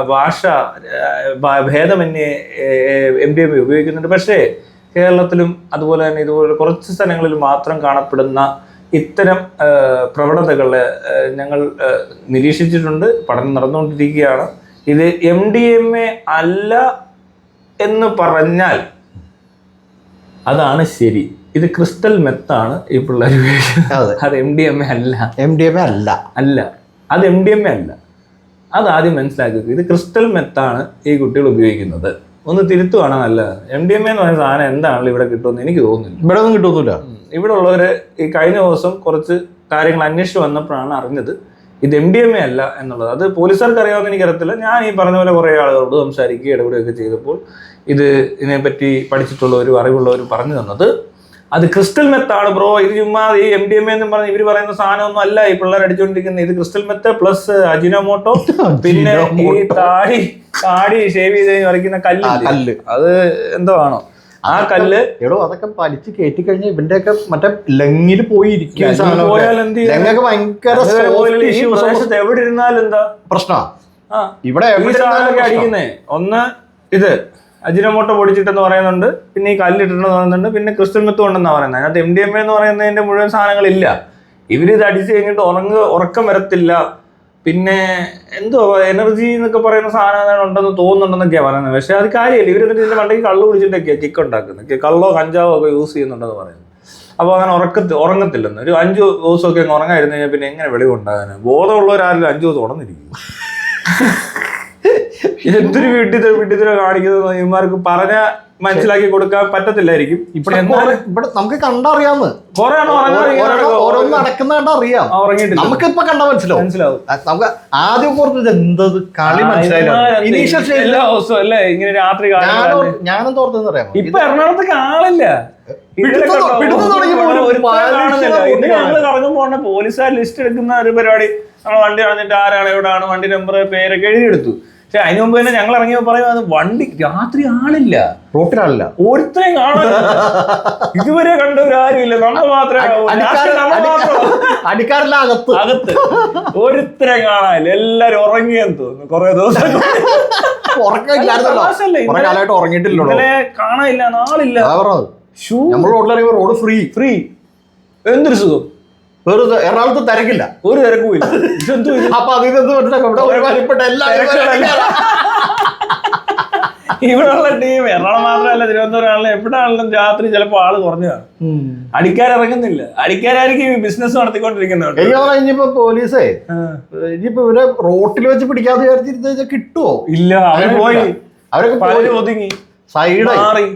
ഭാഷ ഭേദമന്യേ MDMA ഉപയോഗിക്കുന്നുണ്ട്. പക്ഷേ കേരളത്തിലും അതുപോലെ തന്നെ ഇതുപോലെ കുറച്ച് സ്ഥലങ്ങളിൽ മാത്രം കാണപ്പെടുന്ന ഇത്തരം പ്രവണതകളെ ഞങ്ങൾ നിരീക്ഷിച്ചിട്ടുണ്ട്. പഠനം നടന്നുകൊണ്ടിരിക്കുകയാണ്. ഇത് MDMA അല്ല എന്ന് പറഞ്ഞാൽ അതാണ് ശരി. ഇത് ക്രിസ്റ്റൽ മെത്താണ് ഈ പിള്ളേർ ഉപയോഗിക്കുന്നത്. അത് MDMA അല്ല. അത് MDMA അല്ല. അത് ആദ്യം മനസ്സിലാക്കുക. ഇത് ക്രിസ്റ്റൽ മെത്താണ് ഈ കുട്ടികൾ ഉപയോഗിക്കുന്നത്. ഒന്ന് തിരുത്തുവാണ് നല്ലത്. MDMA എന്ന് പറയുന്ന സാധനം എന്താണല്ലോ ഇവിടെ കിട്ടുമെന്ന് എനിക്ക് തോന്നുന്നില്ല. ഇവിടെ ഒന്നും കിട്ടുന്നില്ല. ഇവിടെ ഉള്ളവര് ഈ കഴിഞ്ഞ ദിവസം കുറച്ച് കാര്യങ്ങൾ അന്വേഷിച്ച് വന്നപ്പോഴാണ് അറിഞ്ഞത് ഇത് MDMA അല്ല എന്നുള്ളത്. അത് പോലീസുകാർക്ക് അറിയാമെന്ന് എനിക്കറിയത്തില്ല. ഞാൻ ഈ പറഞ്ഞ പോലെ കുറേ ആളുകളോട് സംസാരിക്കുകയും ഇടപെടുകയൊക്കെ ചെയ്തപ്പോൾ ഇതിനെപ്പറ്റി പഠിച്ചിട്ടുള്ളവരും അറിവുള്ളവരും പറഞ്ഞു തന്നത് അത് ക്രിസ്റ്റൽ മെത്താണ് ബ്രോ, ഇത് ചുമ്മാ ഈ MDMA എന്ന് പറഞ്ഞ് ഇവർ പറയുന്ന സാധനമൊന്നും അല്ല ഈ പിള്ളേർ അടിച്ചുകൊണ്ടിരിക്കുന്നത്. ഇത് ക്രിസ്റ്റൽ മെത്ത് പ്ലസ് അജിനോമോട്ടോ, പിന്നെ ഈ താടി ഷേവ് ചെയ്ത് വരയ്ക്കുന്ന കല്ല്, അത് എന്തോ ആണോ ആ കല്ല്. എടോ അതൊക്കെ വലിച്ച് കയറ്റി കഴിഞ്ഞാൽ ഇവന്റെയൊക്കെ മറ്റേ ലങ്ങിൽ പോയി ഇരിക്കും. എവിടെ ഇരുന്നാലും എന്താ പ്രശ്നമാണ് ഇവിടെ അടിക്കുന്നേ. ഒന്ന് ഇത് അജിനോമോട്ടോ പൊടിച്ചിട്ടെന്ന് പറയുന്നുണ്ട്, പിന്നെ ഈ കല്ലിട്ടിട്ടെന്ന് പറയുന്നുണ്ട്, പിന്നെ ക്രിസ്റ്റൽ മെത്തും ഉണ്ടെന്നാണ് പറയുന്നത്. അതിനകത്ത് MDMA എന്ന് പറയുന്നതിന്റെ മുഴുവൻ സാധനങ്ങളില്ല. ഇവരിത് അടിച്ചു കഴിഞ്ഞിട്ട് ഉറക്കം വരത്തില്ല, പിന്നെ എന്തോ എനർജി എന്നൊക്കെ പറയുന്ന സാധനം ഉണ്ടെന്ന് തോന്നുന്നുണ്ടെന്നൊക്കെയാണ് പറയുന്നത്. പക്ഷെ അത് കാര്യമില്ല. ഇവരെന്നിട്ട് ഇതിന്റെ മണ്ടയ്ക്ക് കള്ള് കുടിച്ചിട്ടൊക്കെയാണ് കിക്ക് ഉണ്ടാക്കുന്നത്. കള്ളോ കഞ്ചാവോ ഒക്കെ യൂസ് ചെയ്യുന്നുണ്ടെന്ന് പറയുന്നത്. അപ്പോൾ അങ്ങനെ ഉറങ്ങത്തില്ലെന്ന്. ഒരു 5 ദിവസമൊക്കെ അങ്ങ് ഉറങ്ങായിരുന്നു കഴിഞ്ഞാൽ പിന്നെ എങ്ങനെ വെളിവുണ്ടാകാൻ? ബോധമുള്ളവരാരും 5 ദിവസം ഉണർന്നിരിക്കും. എന്തൊരു വീട്ടിൽ കാണിക്കുന്നത് ഇവന്മാർക്ക് പറഞ്ഞ മനസ്സിലാക്കി കൊടുക്കാൻ പറ്റത്തില്ലായിരിക്കും. ഇവിടെ നമുക്ക് കണ്ടറിയാന്ന് ഓരോന്ന് നടക്കുന്ന കണ്ടറിയാം. നമുക്കിപ്പോ കണ്ടാ മനസ്സിലാവും. നമുക്ക് ആദ്യം കുറച്ച് എന്തത് കളി മനസ്സിലായില്ല. എല്ലാ ദിവസവും അല്ലേ ഇങ്ങനെ രാത്രി ഞാനും തോർത്തെന്ന് പറയാം. ഇപ്പൊ എറണാകുളത്തേക്ക് ആളില്ല. ഞങ്ങള് കറങ്ങുമ്പോ പോലീസുകാർ ലിസ്റ്റ് എടുക്കുന്ന ഒരു പരിപാടി. നമ്മൾ വണ്ടി കളഞ്ഞിട്ട് ആരാണ് എവിടെയാണ് വണ്ടി നമ്പർ പേരൊക്കെ എഴുതിയെടുത്തു. പക്ഷെ അതിന് മുമ്പ് തന്നെ ഞങ്ങൾ ഇറങ്ങിയപ്പോ പറയും അത് വണ്ടി രാത്രി ആളില്ല, റോട്ടിലാളില്ല, ഒരുത്തരെയും കാണാൻ ഇതുവരെ കണ്ടവരാരും ഇല്ല. നമ്മൾ മാത്രമേ അകത്ത് ഒരുത്തരെ കാണാനില്ല. എല്ലാരും ഉറങ്ങിയെന്ന് തോന്നുന്നു. കുറെ ദിവസം ഇന്നലെ കാണാനില്ല, നാളില്ല. Road free. എന്തൊരു സുഖം. എറണാകുളത്ത് തിരക്കില്ല, ഒരു തിരക്കുമില്ല. അപ്പൊ ഇവിടെയുള്ള ടീം എറണാകുളം മാത്രമല്ല തിരുവനന്തപുരം ആണെങ്കിലും എവിടെയാണെങ്കിലും രാത്രി ചിലപ്പോ ആള് കുറഞ്ഞു കാണും. അടിക്കാരിറങ്ങുന്നില്ല. അടിക്കാരായിരിക്കും ബിസിനസ് നടത്തിക്കൊണ്ടിരിക്കുന്നത്. ഇനിയിപ്പോ പോലീസേ ഇനിയിപ്പോ ഇവരെ റോട്ടിൽ വെച്ച് പിടിക്കാതെ വിചാരിച്ചിരുന്ന കിട്ടുവോ? ഇല്ല, അവര് പോയി. അവരൊക്കെ ഒതുങ്ങി മാറി.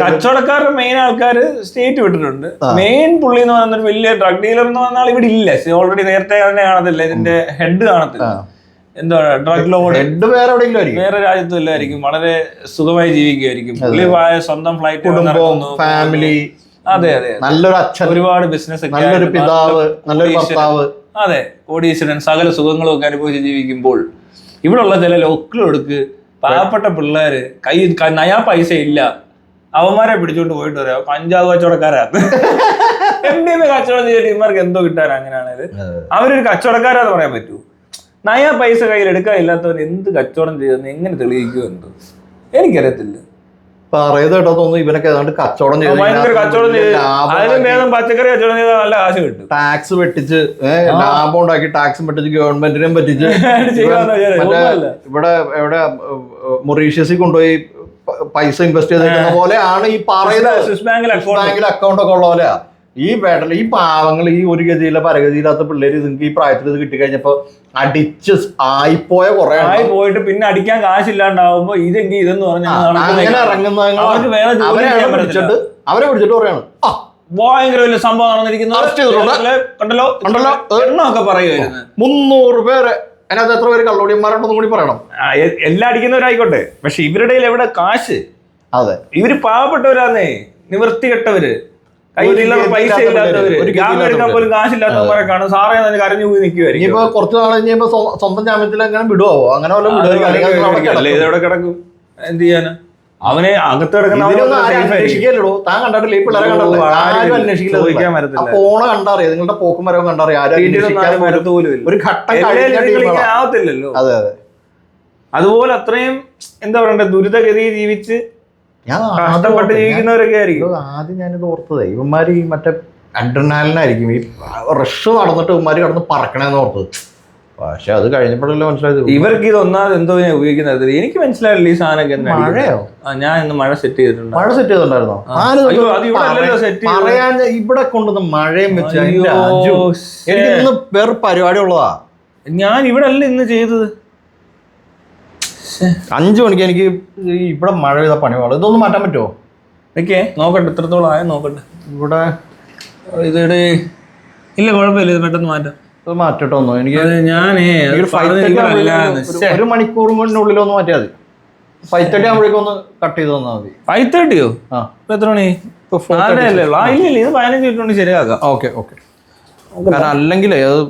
കച്ചവടക്കാരുടെ മെയിൻ ആൾക്കാർ സ്റ്റേറ്റ് വിട്ടിട്ടുണ്ട്. മെയിൻ പുള്ളി എന്ന് പറയുന്ന ഒരു വലിയ ഡ്രഗ് ഡീലർ എന്ന് പറഞ്ഞാൽ ഇവിടെ ഇല്ല. ഓൾറെഡി നേരത്തെ തന്നെ കാണത്തില്ല, ഇതിന്റെ ഹെഡ് കാണത്തില്ല. എന്താ ഡ്രഗ് ലോഡ് ഹെഡ് വേറെ രാജ്യത്തും ഇല്ലായിരിക്കും. വളരെ സുഖമായി ജീവിക്കുമായിരിക്കും. പുള്ളി സ്വന്തം ഫ്ലൈറ്റ്, ഫാമിലി, അതെ നല്ലൊരു അച്ഛൻ, ഒരുപാട് ബിസിനസ്, നല്ലൊരു പിതാവ്, നല്ലൊരു ഭർത്താവ്, അതെ കോടീശ്വരൻ, സകല സുഖങ്ങളും ഒക്കെ അനുഭവിച്ച് ജീവിക്കുമ്പോൾ ഇവിടെയുള്ള ചില ലോക്കലെടുക്ക് പാവപ്പെട്ട പിള്ളേര് നയാ പൈസ ഇല്ല, അവന്മാരെ പിടിച്ചോണ്ട് പോയിട്ട് വരാം. കഞ്ചാവ് കച്ചവടക്കാരാണ്. MDMA കച്ചവടം ചെയ്തിട്ട് ഇവർക്ക് എന്തോ കിട്ടാൻ. അങ്ങനെയാണത്. അവരൊരു കച്ചവടക്കാരാന്ന് പറയാൻ പറ്റൂ. നയാ പൈസ കയ്യിൽ എടുക്കാൻ ഇല്ലാത്തവൻ എന്ത് കച്ചവടം ചെയ്തെന്ന് എങ്ങനെ തെളിയിക്കുമോ എന്തോ എനിക്കറിയത്തില്ല. ഇവനൊക്കെ കച്ചവടം പച്ചക്കറി കച്ചവടം ചെയ്താൽ നല്ല കാശ് കിട്ടും. ടാക്സ് വെട്ടിച്ച് ലാഭം ഉണ്ടാക്കി ടാക്സും വെട്ടിച്ച് ഗവൺമെന്റിനെയും പറ്റിച്ച് ഇവിടെ എവിടെ മൊറീഷ്യസിൽ കൊണ്ടുപോയി പൈസ ഇൻവെസ്റ്റ് ചെയ്തേക്കുന്ന പോലെയാണ് ഈ പറയുന്നത്. സ്വിസ് ബാങ്കിൽ അക്കൗണ്ട് ഒക്കെ ഉള്ള പോലെയാ ഈ പാവങ്ങൾ, ഈ ഒരു ഗതിയിലെ പരഗതിയില്ലാത്ത പിള്ളേര് നിങ്ങൾക്ക് ഈ പ്രായത്തിൽ ഇത് കിട്ടിക്കഴിഞ്ഞപ്പോ അടിച്ച് ആയിപ്പോയ കുറെ ആയി പോയിട്ട് പിന്നെ അടിക്കാൻ കാശില്ലാണ്ടാവുമ്പോ ഇതെങ്കിൽ ഇതെന്ന് പറഞ്ഞാൽ അങ്ങനെ ഇറങ്ങുന്ന അവരെ പിടിച്ചിട്ട് പറയാണ് ഭയങ്കര വലിയ സംഭവം നടന്നിരിക്കുന്നു, കണ്ടല്ലോ എണ്ണമൊക്കെ പറയുമായിരുന്നു. 300 പേര്. അതിനകത്ത് എത്ര പേര് കള്ളോടിയന്മാരുണ്ടെന്നും കൂടി പറയണം. എല്ലാം അടിക്കുന്നവരായിക്കോട്ടെ, പക്ഷെ ഇവരുടെ എവിടെ കാശ്? അതെ, ഇവര് പാവപ്പെട്ടവരാന്നേ, നിവൃത്തി കെട്ടവര്, കയ്യിലുള്ള പൈസ ഇല്ലാത്തവര്, ജാമ്യം എടുക്കാൻ പോലും കാശില്ലാത്തവരെ കാണും. സാറേ കരഞ്ഞു പോയി നിൽക്കുമായിരിക്കും. ഇനിയിപ്പോ കുറച്ച് നാൾ കഴിഞ്ഞപ്പോ സ്വന്തം ജാമ്യത്തിൽ അങ്ങനെ വിടുവോ? അങ്ങനെ ഇതെവിടെ കിടക്കും? എന്ത് ചെയ്യാനാ? അവനെ അകത്ത് കിടക്കുന്ന അന്വേഷിക്കല്ലോ. താൻ കണ്ടിട്ടില്ല ഈ പിള്ളേരെ കണ്ടല്ലോ, ആരും അന്വേഷിക്കില്ല. പോണ കണ്ടറിയാം, നിങ്ങളുടെ പോക്കും വരവും കണ്ടറിയാം. ഒരു ഘട്ടം ആവത്തില്ലല്ലോ. അതെ അതെ. അതുപോലെ അത്രയും എന്താ പറയണ്ടേ, ദുരിതഗതി ജീവിച്ച് കഷ്ടപ്പെട്ട് ജീവിക്കുന്നവരൊക്കെ ആയിരിക്കും. ആദ്യം ഞാനിത് ഓർത്തതേ, ഇവന്മാര് ഈ മറ്റേ അഡ്രിനാലിനായിരിക്കും ഈ റഷ് നടന്നിട്ട് ഇവന്മാര് കിടന്ന് പറക്കണേന്ന് ഓർത്തത്. പക്ഷെ അത് കഴിഞ്ഞപ്പോഴല്ലേ മനസ്സിലായത് ഇവർക്ക് ഇത് ഒന്നാമത് എന്തോ ഞാൻ ഉപയോഗിക്കുന്നത്. എനിക്ക് മനസ്സിലായില്ല ഈ സാധനമൊക്കെ. മഴയോ? ഞാൻ ഇന്ന് മഴ സെറ്റ് ചെയ്തിട്ടുണ്ട്. മഴ സെറ്റ് ചെയ്തിട്ടുണ്ടായിരുന്നോ? പറയാൻ ഇവിടെ കൊണ്ടുവന്ന് മഴയും വെച്ച് എനിക്ക് ഇന്ന് വേറെ പരിപാടി ഉള്ളതാ. ഞാൻ ഇവിടെ അല്ല ഇന്ന് ചെയ്തത്. 5 മണിക്ക് എനിക്ക് ഇവിടെ മഴ പെയ്ത പണി പാടും. ഇതൊന്നും മാറ്റാൻ പറ്റുമോ? ഓക്കെ, നോക്കട്ടെ എത്രത്തോളം ആയോ നോക്കട്ടെ. ഇവിടെ ഇതിടെ ഇല്ല, കുഴപ്പമില്ല, ഇത് പെട്ടെന്ന് മാറ്റാം. മാറ്റട്ടോ ഒന്നോ? എനിക്ക് ഞാൻ 1 മണിക്കൂറിനുള്ളിൽ ഒന്ന് മാറ്റിയാൽ മതി. 5:30 ആകുമ്പോഴേക്കും ഒന്ന് കട്ട് ചെയ്ത് തന്നാൽ മതി. 5:30യോ? എത്ര മണി? ഇല്ല, ഇത് 15 മിനിറ്റ് കൊണ്ട് ശരിയാക്കാം. Okay okay. കാരണം അല്ലെങ്കിൽ അത്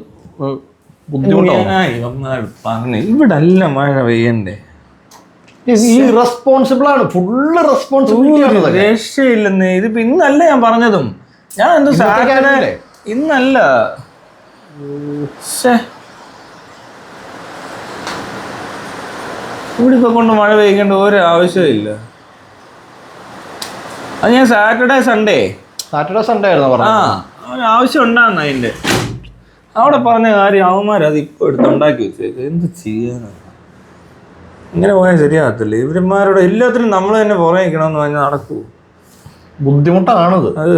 ബുദ്ധിമുട്ടാണ്. ഇവിടെ അല്ല മഴ പെയ്യണ്ടേ. റെസ്പോൺസിബിൾ ആണ്, ഫുള്ള് റെസ്പോൺസിബിലിറ്റി. രക്ഷയില്ലെന്നേ. ഇതിപ്പോ ഇന്നല്ല ഞാൻ പറഞ്ഞതും. ഞാൻ എന്തോ ഇന്നല്ല. ഇവിടെ ഇപ്പൊ കൊണ്ട് മഴ പെയ്യേണ്ട ഒരു ആവശ്യമില്ല. അത് ഞാൻ സാറ്റർഡേ സൺഡേ ആയിരുന്നു പറഞ്ഞത്. ആവശ്യം ഉണ്ടാകുന്ന അതിന്റെ അവിടെ പറഞ്ഞ കാര്യം അവന്മാരത് ഇപ്പൊ എടുത്തുണ്ടാക്കി വെച്ചേക്ക്. എന്ത് ചെയ്യാനാണ്? ഇങ്ങനെ പോയാൽ ശരിയാകത്തില്ല. ഇവന്മാരോട് എല്ലാത്തിനും നമ്മൾ തന്നെ പുറകെ നിൽക്കണമെന്ന് പറഞ്ഞാൽ നടക്കൂ. ബുദ്ധിമുട്ടാണത്. അത്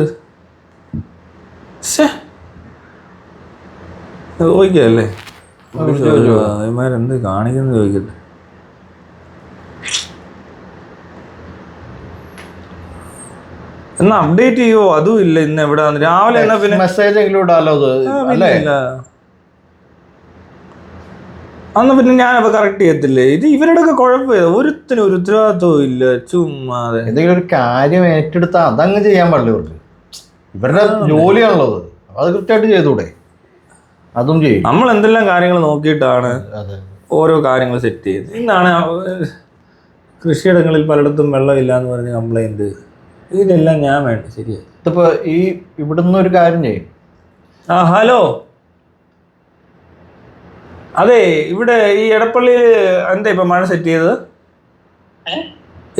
ചോദിക്കല്ലേ, അവന്മാരെന്ത് കാണിക്കുന്നു ചോദിക്കട്ടെ. എന്നാ അപ്ഡേറ്റ് ചെയ്യുവോ? അതും ഇല്ല. ഇന്ന് എവിടെ രാവിലെ എന്നാ പിന്നെ മെസ്സേജ് എങ്കിലും ഇടാലോ. അന്ന് പിന്നെ ഞാനപ്പോ കറക്റ്റ് ചെയ്യത്തില്ലേ? ഇത് ഇവരുടെ ഒക്കെ കുഴപ്പമില്ല. ഒരുത്തിനും ഒരു ഉത്തരവാദിത്വവും ഇല്ല. ചുമ്മാതെ എന്തെങ്കിലും ഒരു കാര്യം ഏറ്റെടുത്താൽ അതങ്ങ് ചെയ്യാൻ പാടില്ല. ഇവർക്ക് ഇവരുടെ ജോലിയാണുള്ളത്, അത് കൃത്യമായിട്ട് ചെയ്തൂടെ? അതും ചെയ്യും. നമ്മൾ എന്തെല്ലാം കാര്യങ്ങൾ നോക്കിയിട്ടാണ് ഓരോ കാര്യങ്ങൾ സെറ്റ് ചെയ്യുന്നത്. ഇന്നാണ് കൃഷിയിടങ്ങളിൽ പലയിടത്തും വെള്ളമില്ല എന്ന് പറഞ്ഞ് കംപ്ലൈന്റ്. ഇതെല്ലാം ഞാൻ വേണ്ട. ശരിയായി. ഇതിപ്പോ ഈ ഇവിടുന്ന് ഒരു കാര്യം ചെയ്യും. ഹലോ, അതെ, ഇവിടെ ഈ എടപ്പള്ളിയിൽ എന്താ ഇപ്പൊ മഴ സെറ്റ് ചെയ്തത്?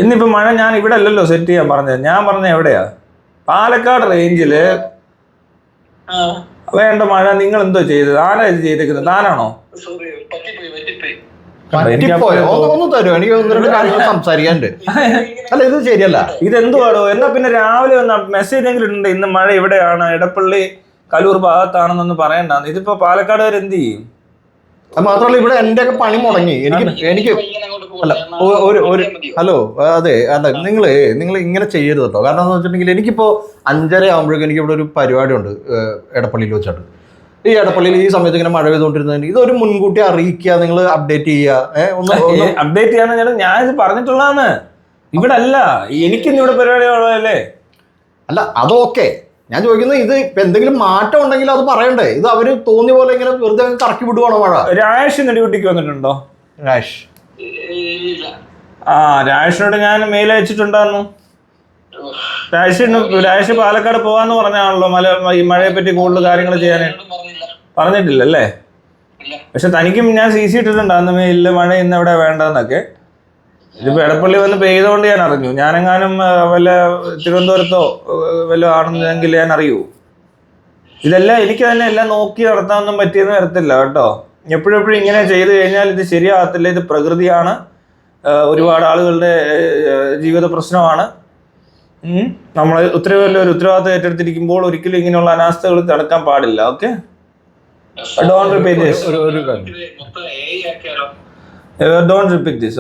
ഇന്നിപ്പോ മഴ ഞാൻ ഇവിടെ അല്ലല്ലോ സെറ്റ് ചെയ്യാൻ പറഞ്ഞത്. ഞാൻ പറഞ്ഞ എവിടെയാ? പാലക്കാട് റേഞ്ചില് വേണ്ട മഴ നിങ്ങൾ എന്തോ ചെയ്തത്? ആരാ ഇത് ചെയ്തേക്കുന്നത്? താനാണോ? ഒന്ന് തരുമോ? എനിക്ക് 1-2 കാര്യങ്ങൾ സംസാരിക്കാനുണ്ട്. അല്ല, ഇത് ശരിയല്ല. ഇതെന്തുവാടോ? എന്നാ പിന്നെ രാവിലെ വന്ന മെസ്സേജ് എങ്കിലും ഉണ്ട്, ഇന്ന് മഴ ഇവിടെയാണ്, എടപ്പള്ളി കലൂർ ഭാഗത്താണെന്നൊന്ന് പറയണ്ടാന്ന്. ഇതിപ്പോ പാലക്കാടുകാർ എന്ത് ചെയ്യും? അത് മാത്രമല്ല, ഇവിടെ എൻ്റെ ഒക്കെ പണി മുടങ്ങി. എനിക്ക് അല്ല ഹലോ, അതെ, അല്ല, നിങ്ങൾ ഇങ്ങനെ ചെയ്യരുത് കേട്ടോ. കാരണം എന്ന് വെച്ചിട്ടുണ്ടെങ്കിൽ എനിക്കിപ്പോൾ 5:30 ആകുമ്പോഴേക്കും എനിക്ക് ഇവിടെ ഒരു പരിപാടി ഉണ്ട് എടപ്പള്ളിയിൽ വെച്ചിട്ട്. ഈ എടപ്പള്ളിയിൽ ഈ സമയത്ത് ഇങ്ങനെ മഴ പെയ്തുകൊണ്ടിരുന്നതിന് ഇതൊരു മുൻകൂട്ടി അറിയിക്കുക, നിങ്ങൾ അപ്ഡേറ്റ് ചെയ്യുക. അപ്ഡേറ്റ് ചെയ്യാന്ന് ഞാൻ ഇത് പറഞ്ഞിട്ടുള്ളതാണ്. ഇവിടെ അല്ല, എനിക്കിന്ന് ഇവിടെ പരിപാടി ഉള്ളതല്ലേ. അല്ല, അതൊക്കെ ഞാൻ ചോദിക്കുന്നത്, ഇത് ഇപ്പൊ എന്തെങ്കിലും മാറ്റം ഉണ്ടെങ്കിൽ അത് പറയണ്ടേ? ഇത് അവര് തോന്നിയ പോലെ ഇങ്ങനെ വെറുതെ കറക്കി വിടുവാണോ മഴ? രാഷ് ഡ്യൂട്ടിക്ക് വന്നിട്ടുണ്ടോ? രാഷിനോട് ഞാൻ മെയിൽ അയച്ചിട്ടുണ്ടായിരുന്നു. രാഷ് പാലക്കാട് പോവാന്ന് പറഞ്ഞാണല്ലോ ഈ മഴയെ പറ്റി കൂടുതൽ കാര്യങ്ങൾ ചെയ്യാനായിട്ട്. പറഞ്ഞിട്ടില്ലല്ലേ? പക്ഷെ തനിക്കും ഞാൻ CC ഇട്ടിട്ടുണ്ടായിരുന്നു മെയിലില്, മഴ ഇന്ന് എവിടെ വേണ്ടെന്നൊക്കെ. ഇതിപ്പോ എടപ്പള്ളി വന്ന് പെയ്തുകൊണ്ട് ഞാൻ അറിഞ്ഞു. ഞാനെങ്ങാനും വല്ല തിരുവനന്തപുരത്തോ വല്ല ആണെന്നെങ്കിൽ ഞാൻ അറിയൂ. ഇതെല്ലാം എനിക്ക് തന്നെ എല്ലാം നോക്കി നടത്താനൊന്നും പറ്റിയെന്ന് വരത്തില്ല കേട്ടോ. എപ്പോഴെപ്പോഴും ഇങ്ങനെ ചെയ്തു കഴിഞ്ഞാൽ ഇത് ശരിയാകത്തില്ല. ഇത് പ്രകൃതിയാണ്, ഒരുപാട് ആളുകളുടെ ജീവിത പ്രശ്നമാണ്. നമ്മൾ ഒരു ഉത്തരവാദിത്തം ഏറ്റെടുത്തിരിക്കുമ്പോൾ ഒരിക്കലും ഇങ്ങനെയുള്ള അനാസ്ഥകൾ തടുക്കാൻ പാടില്ല. Okay, don't repeat this.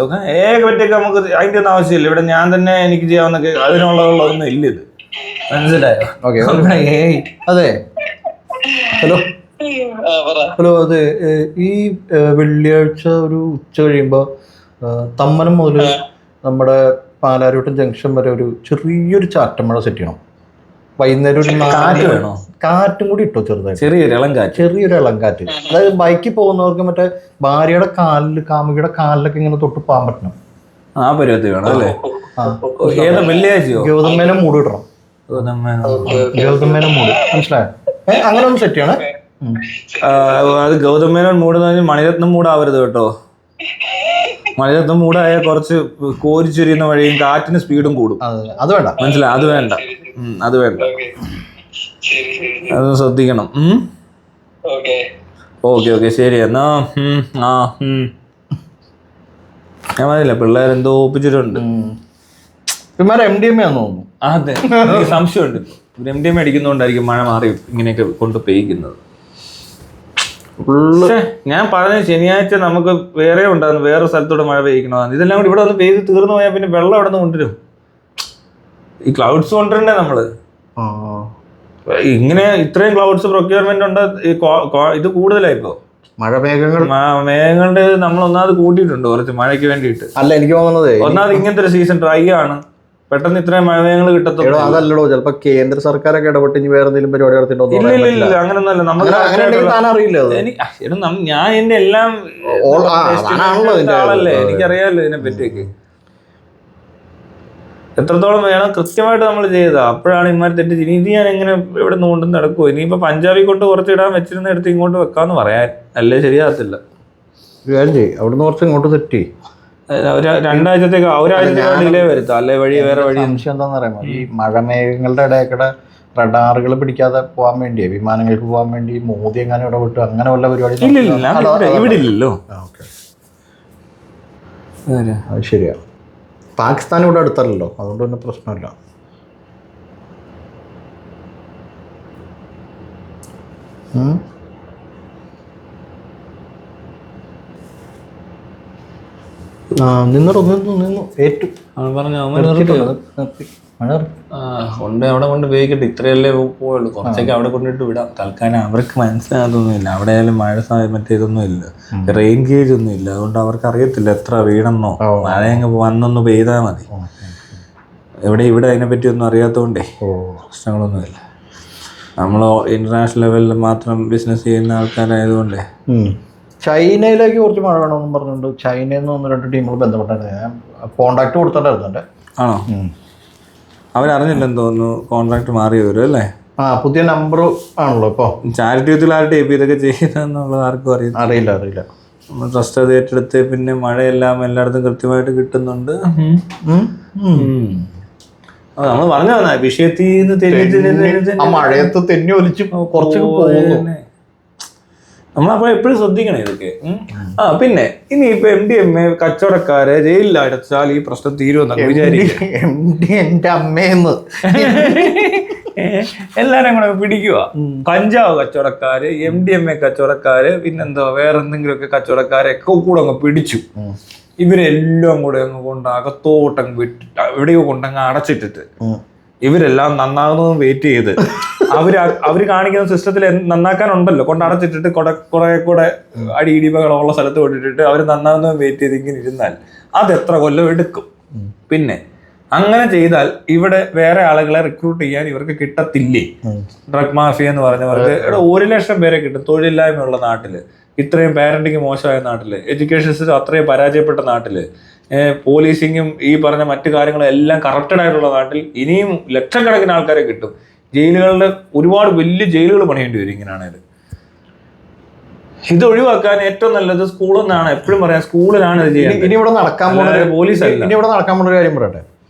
Okay, പറ്റിയൊക്കെ നമുക്ക് അതിന്റെ ഒന്നും ആവശ്യമില്ല. ഇവിടെ ഞാൻ തന്നെ എനിക്ക് ചെയ്യാവുന്ന അതിനുള്ളതൊന്നും ഇല്ല. ഇത് മനസ്സിലായോ? അതെ. ഹലോ, അതെ. ഈ വെള്ളിയാഴ്ച ഒരു ഉച്ച കഴിയുമ്പോ തമ്മനം മുതൽ നമ്മുടെ പാലാരിവട്ടം ജംഗ്ഷൻ വരെ ഒരു ചെറിയൊരു ചാറ്റമഴ സെറ്റ് ചെയ്യണം. വൈകുന്നേരം ഒരു കാറ്റും കൂടി ഇട്ടോ, ചെറുതായി ചെറിയൊരു ഇളങ്കാറ്റ്. അതായത് ബൈക്കിൽ പോകുന്നവർക്ക് മറ്റേ ഭാര്യയുടെ കാലിൽ, കാമുകിയുടെ കാലിലൊക്കെ ഇങ്ങനെ തൊട്ട് പോകാൻ പറ്റണം. ആ പരുവത്തിൽ വേണം അല്ലേ? ഗൗതമേനെ മൂട് കിട്ടണം. ഗൗതമേനെ മൂട്, മനസ്സിലായോ? അങ്ങനെ ഒന്ന് സെറ്റ് ചെയ്യണേ. അത് ഗൗതമേനോൻ മൂടുന്ന മണിരത്നം മൂടാവരുത് കേട്ടോ. മണിരത്നം മൂടായ കുറച്ച് കോരിച്ചൊരിയുന്ന വഴിയും കാറ്റിന് സ്പീഡും കൂടും. അത് വേണ്ട, മനസ്സിലായി? അത് വേണ്ട, അത് വേണ്ട, അത് ശ്രദ്ധിക്കണം. ഓക്കെ ശരി എന്നാ. ഞാൻ മതിയില്ല, പിള്ളേരെന്തോ ഒപ്പിച്ചിട്ടുണ്ട്. MDMA തോന്നുന്നു. അതെ, എനിക്ക് സംശയമുണ്ട്. MDMA അടിക്കുന്നതുകൊണ്ടായിരിക്കും മഴ മാറി ഇങ്ങനെയൊക്കെ കൊണ്ട് പെയ്യുന്നത്. ഞാൻ പറഞ്ഞ ശനിയാഴ്ച നമുക്ക് വേറെ ഉണ്ടാകുന്നു, വേറെ സ്ഥലത്തൂടെ മഴ പെയ്യിക്കണതാണ്. ഇതെല്ലാം കൂടി ഇവിടെ വന്ന് പെയ്ത് തീർന്നു പോയാൽ പിന്നെ വെള്ളം അവിടെ നിന്ന് കൊണ്ടുവരും. ഈ ക്ലൗഡ്സ് കൊണ്ടുവരണ്ടേ നമ്മള്? ഇങ്ങനെ ഇത്രയും ക്ലൗഡ്സ് പ്രൊക്യൂർമെന്റ് ഉണ്ട്. ഇത് കൂടുതലായിപ്പോ മേഘങ്ങളുടെ നമ്മൾ ഒന്നാമത് കൂട്ടിയിട്ടുണ്ട് കുറച്ച് മഴയ്ക്ക് വേണ്ടിയിട്ട്. അല്ല, എനിക്ക് തോന്നുന്നത് ഒന്നാമത് ഇങ്ങനത്തെ ഒരു സീസൺ ഡ്രൈ ആണ്, പെട്ടെന്ന് ഇത്രയും മഴമേഘങ്ങൾ കിട്ടത്തുള്ളൂ. അതല്ലടോ, ചിലപ്പോ കേന്ദ്ര സർക്കാരൊക്കെ ഇടപെട്ട് ഇനി വേറെ എന്തെങ്കിലും പരിപാടി നടത്തിയിട്ടുണ്ടോ? ഇല്ല, അങ്ങനൊന്നല്ല. ഞാൻ എന്റെ എല്ലാം ആളല്ലേ, എനിക്കറിയാമല്ലോ ഇതിനെ പറ്റിയൊക്കെ എത്രത്തോളം വേണം കൃത്യമായിട്ട് നമ്മൾ ചെയ്തതാ. അപ്പോഴാണ് ഇമാര് തെറ്റ്. ഇനി ഞാൻ എങ്ങനെ ഇവിടെ നിന്ന് കൊണ്ടു നടക്കുമോ? ഇനിയിപ്പോ പഞ്ചാബി കൊണ്ട് കുറച്ചിടാൻ വെച്ചിരുന്ന എടുത്ത് ഇങ്ങോട്ട് വെക്കാന്ന് പറയാൻ അല്ലേ ശരിയാകത്തില്ല. അവിടുന്ന് കുറച്ച് ഇങ്ങോട്ട് തെറ്റി രണ്ടാഴ്ചത്തേക്ക് ഒരാഴ്ച വരുത്താം, അല്ലെ വഴി വേറെ വഴി. സംശയം എന്താണെന്ന് അറിയാമോ? ഈ മഴമേഘങ്ങളുടെ ഇടയ്ക്കൂടെ റഡാറുകൾ പിടിക്കാതെ പോകാൻ വേണ്ടി, വിമാനങ്ങൾക്ക് പോകാൻ വേണ്ടി മോദി എങ്ങനെ ഇടപെട്ടു, അങ്ങനെ വല്ല പരിപാടി? ഇവിടെ ഇല്ലല്ലോ. അത് ശരിയാ. പാകിസ്ഥാൻ ഇവിടെ അടുത്തല്ലോ, അതുകൊണ്ട് തന്നെ പ്രശ്നമില്ല. നിന്നു ഏറ്റു അവിടെ കൊണ്ട് ഉപയോഗിക്കട്ടെ. ഇത്രയല്ലേ പോയുള്ളൂ, കുറച്ചൊക്കെ അവിടെ കൊണ്ടിട്ട് വിടാം. തൽക്കാലം അവർക്ക് മനസ്സിലാകത്തൊന്നുമില്ല. അവിടെ ആയാലും മഴ മറ്റേ ഇതൊന്നും ഇല്ല, റെയിൻ ഗേജ് ഒന്നും ഇല്ല. അതുകൊണ്ട് അവർക്ക് അറിയത്തില്ല എത്ര വീണെന്നോ. മഴ അങ്ങ് വന്നൊന്ന് പെയ്താൽ മതി. ഇവിടെ അതിനെപ്പറ്റി ഒന്നും അറിയാത്തതുകൊണ്ടേ പ്രശ്നങ്ങളൊന്നുമില്ല. നമ്മൾ ഇന്റർനാഷണൽ ലെവലിൽ മാത്രം ബിസിനസ് ചെയ്യുന്ന ആൾക്കാരായതുകൊണ്ടേ. ചൈനയിലേക്ക് കുറച്ച് മഴ വേണമെന്നും പറഞ്ഞുകൊണ്ട് ചൈനയിൽ നിന്ന് 1-2 ടീമുകൾ ബന്ധപ്പെട്ടായിരുന്നു. ഞാൻ കോൺടാക്ട് കൊടുത്തിട്ടുണ്ടായിരുന്നു എൻ്റെ. ആണോ? അവരറിഞ്ഞില്ലെന്ന് തോന്നുന്നു, കോൺട്രാക്ട് മാറി വരും അല്ലേ? പുതിയ നമ്പർ ആണല്ലോ ഇപ്പോൾ. ചാരിറ്റി യൂത്തിലായിട്ട് ഇതൊക്കെ ചെയ്യുന്നതെന്നുള്ളത് ആർക്കും അറിയില്ല. നമ്മൾ ട്രസ്റ്റ് അത് ഏറ്റെടുത്ത് പിന്നെ മഴയെല്ലാം എല്ലായിടത്തും കൃത്യമായിട്ട് കിട്ടുന്നുണ്ട്. നമ്മൾ പറഞ്ഞു വിഷയത്തിൽ നിന്ന് മഴയത്ത് തെന്നി ഒലിച്ച് കുറച്ച് പോകുന്നു. നമ്മളപ്പോൾ എപ്പോഴും ശ്രദ്ധിക്കണം ഇതൊക്കെ. പിന്നെ ഇനിയിപ്പോ MDMA കച്ചവടക്കാരെ ജയിലിൽ അടച്ചാൽ ഈ പ്രശ്നം തീരുമെന്നൊക്കെ വിചാരിക്കും. എന്റെ അമ്മയെന്ന് എല്ലാരും കൂടെ പിടിക്കുക. കഞ്ചാവ് കച്ചവടക്കാര്, MDMA കച്ചവടക്കാര്, പിന്നെന്തോ വേറെ എന്തെങ്കിലുമൊക്കെ കച്ചവടക്കാരെയൊക്കെ കൂടെ അങ്ങ് പിടിച്ചു. ഇവരെല്ലാം കൂടെ അങ്ങ് കൊണ്ട് അകത്തോട്ടങ്ങ് വിട്ടിട്ട് എവിടെയോ കൊണ്ടങ്ങ് അടച്ചിട്ടിട്ട് ഇവരെല്ലാം നന്നാകുന്നതും വെയിറ്റ് ചെയ്ത് അവര് കാണിക്കുന്ന സിസ്റ്റത്തിൽ നന്നാക്കാനുണ്ടല്ലോ, കൊണ്ട് അടച്ചിട്ടിട്ട് കുറെ കൂടെ അടിയിടിപകളുള്ള സ്ഥലത്ത് കൊണ്ടിട്ടിട്ട് അവർ നന്നാകുന്നതും വെയിറ്റ് ചെയ്ത് ഇങ്ങനെ ഇരുന്നാൽ അത് എത്ര കൊല്ലം എടുക്കും? പിന്നെ അങ്ങനെ ചെയ്താൽ ഇവിടെ വേറെ ആളുകളെ റിക്രൂട്ട് ചെയ്യാൻ ഇവർക്ക് കിട്ടത്തില്ലേ? ഡ്രഗ് മാഫിയ എന്ന് പറഞ്ഞവർക്ക് 1 ലക്ഷം പേരെ കിട്ടും. തൊഴിലില്ലായ്മയുള്ള നാട്ടില്, ഇത്രയും പാരന്റിങ് മോശമായ നാട്ടില്, എഡ്യൂക്കേഷൻ സിസ്റ്റം അത്രയും പരാജയപ്പെട്ട നാട്ടില്, പോലീസിങ്ങും ഈ പറഞ്ഞ മറ്റു കാര്യങ്ങളും എല്ലാം കറപ്റ്റഡ് ആയിട്ടുള്ള നാട്ടിൽ ഇനിയും ലക്ഷക്കണക്കിന് ആൾക്കാരെ കിട്ടും. ജയിലുകളുടെ ഒരുപാട് വലിയ ജയിലുകൾ പണിയേണ്ടി വരും ഇങ്ങനെയാണെങ്കിൽ. ഇത് ഒഴിവാക്കാൻ ഏറ്റവും നല്ലത് സ്കൂളിൽ നിന്നാണ്. എപ്പോഴും പറയാം, സ്കൂളിലാണ് ഇത് ചെയ്യുന്നത്. ഇനി ഇവിടെ നടക്കാൻ പോകുന്ന കാര്യം പറയട്ടെ.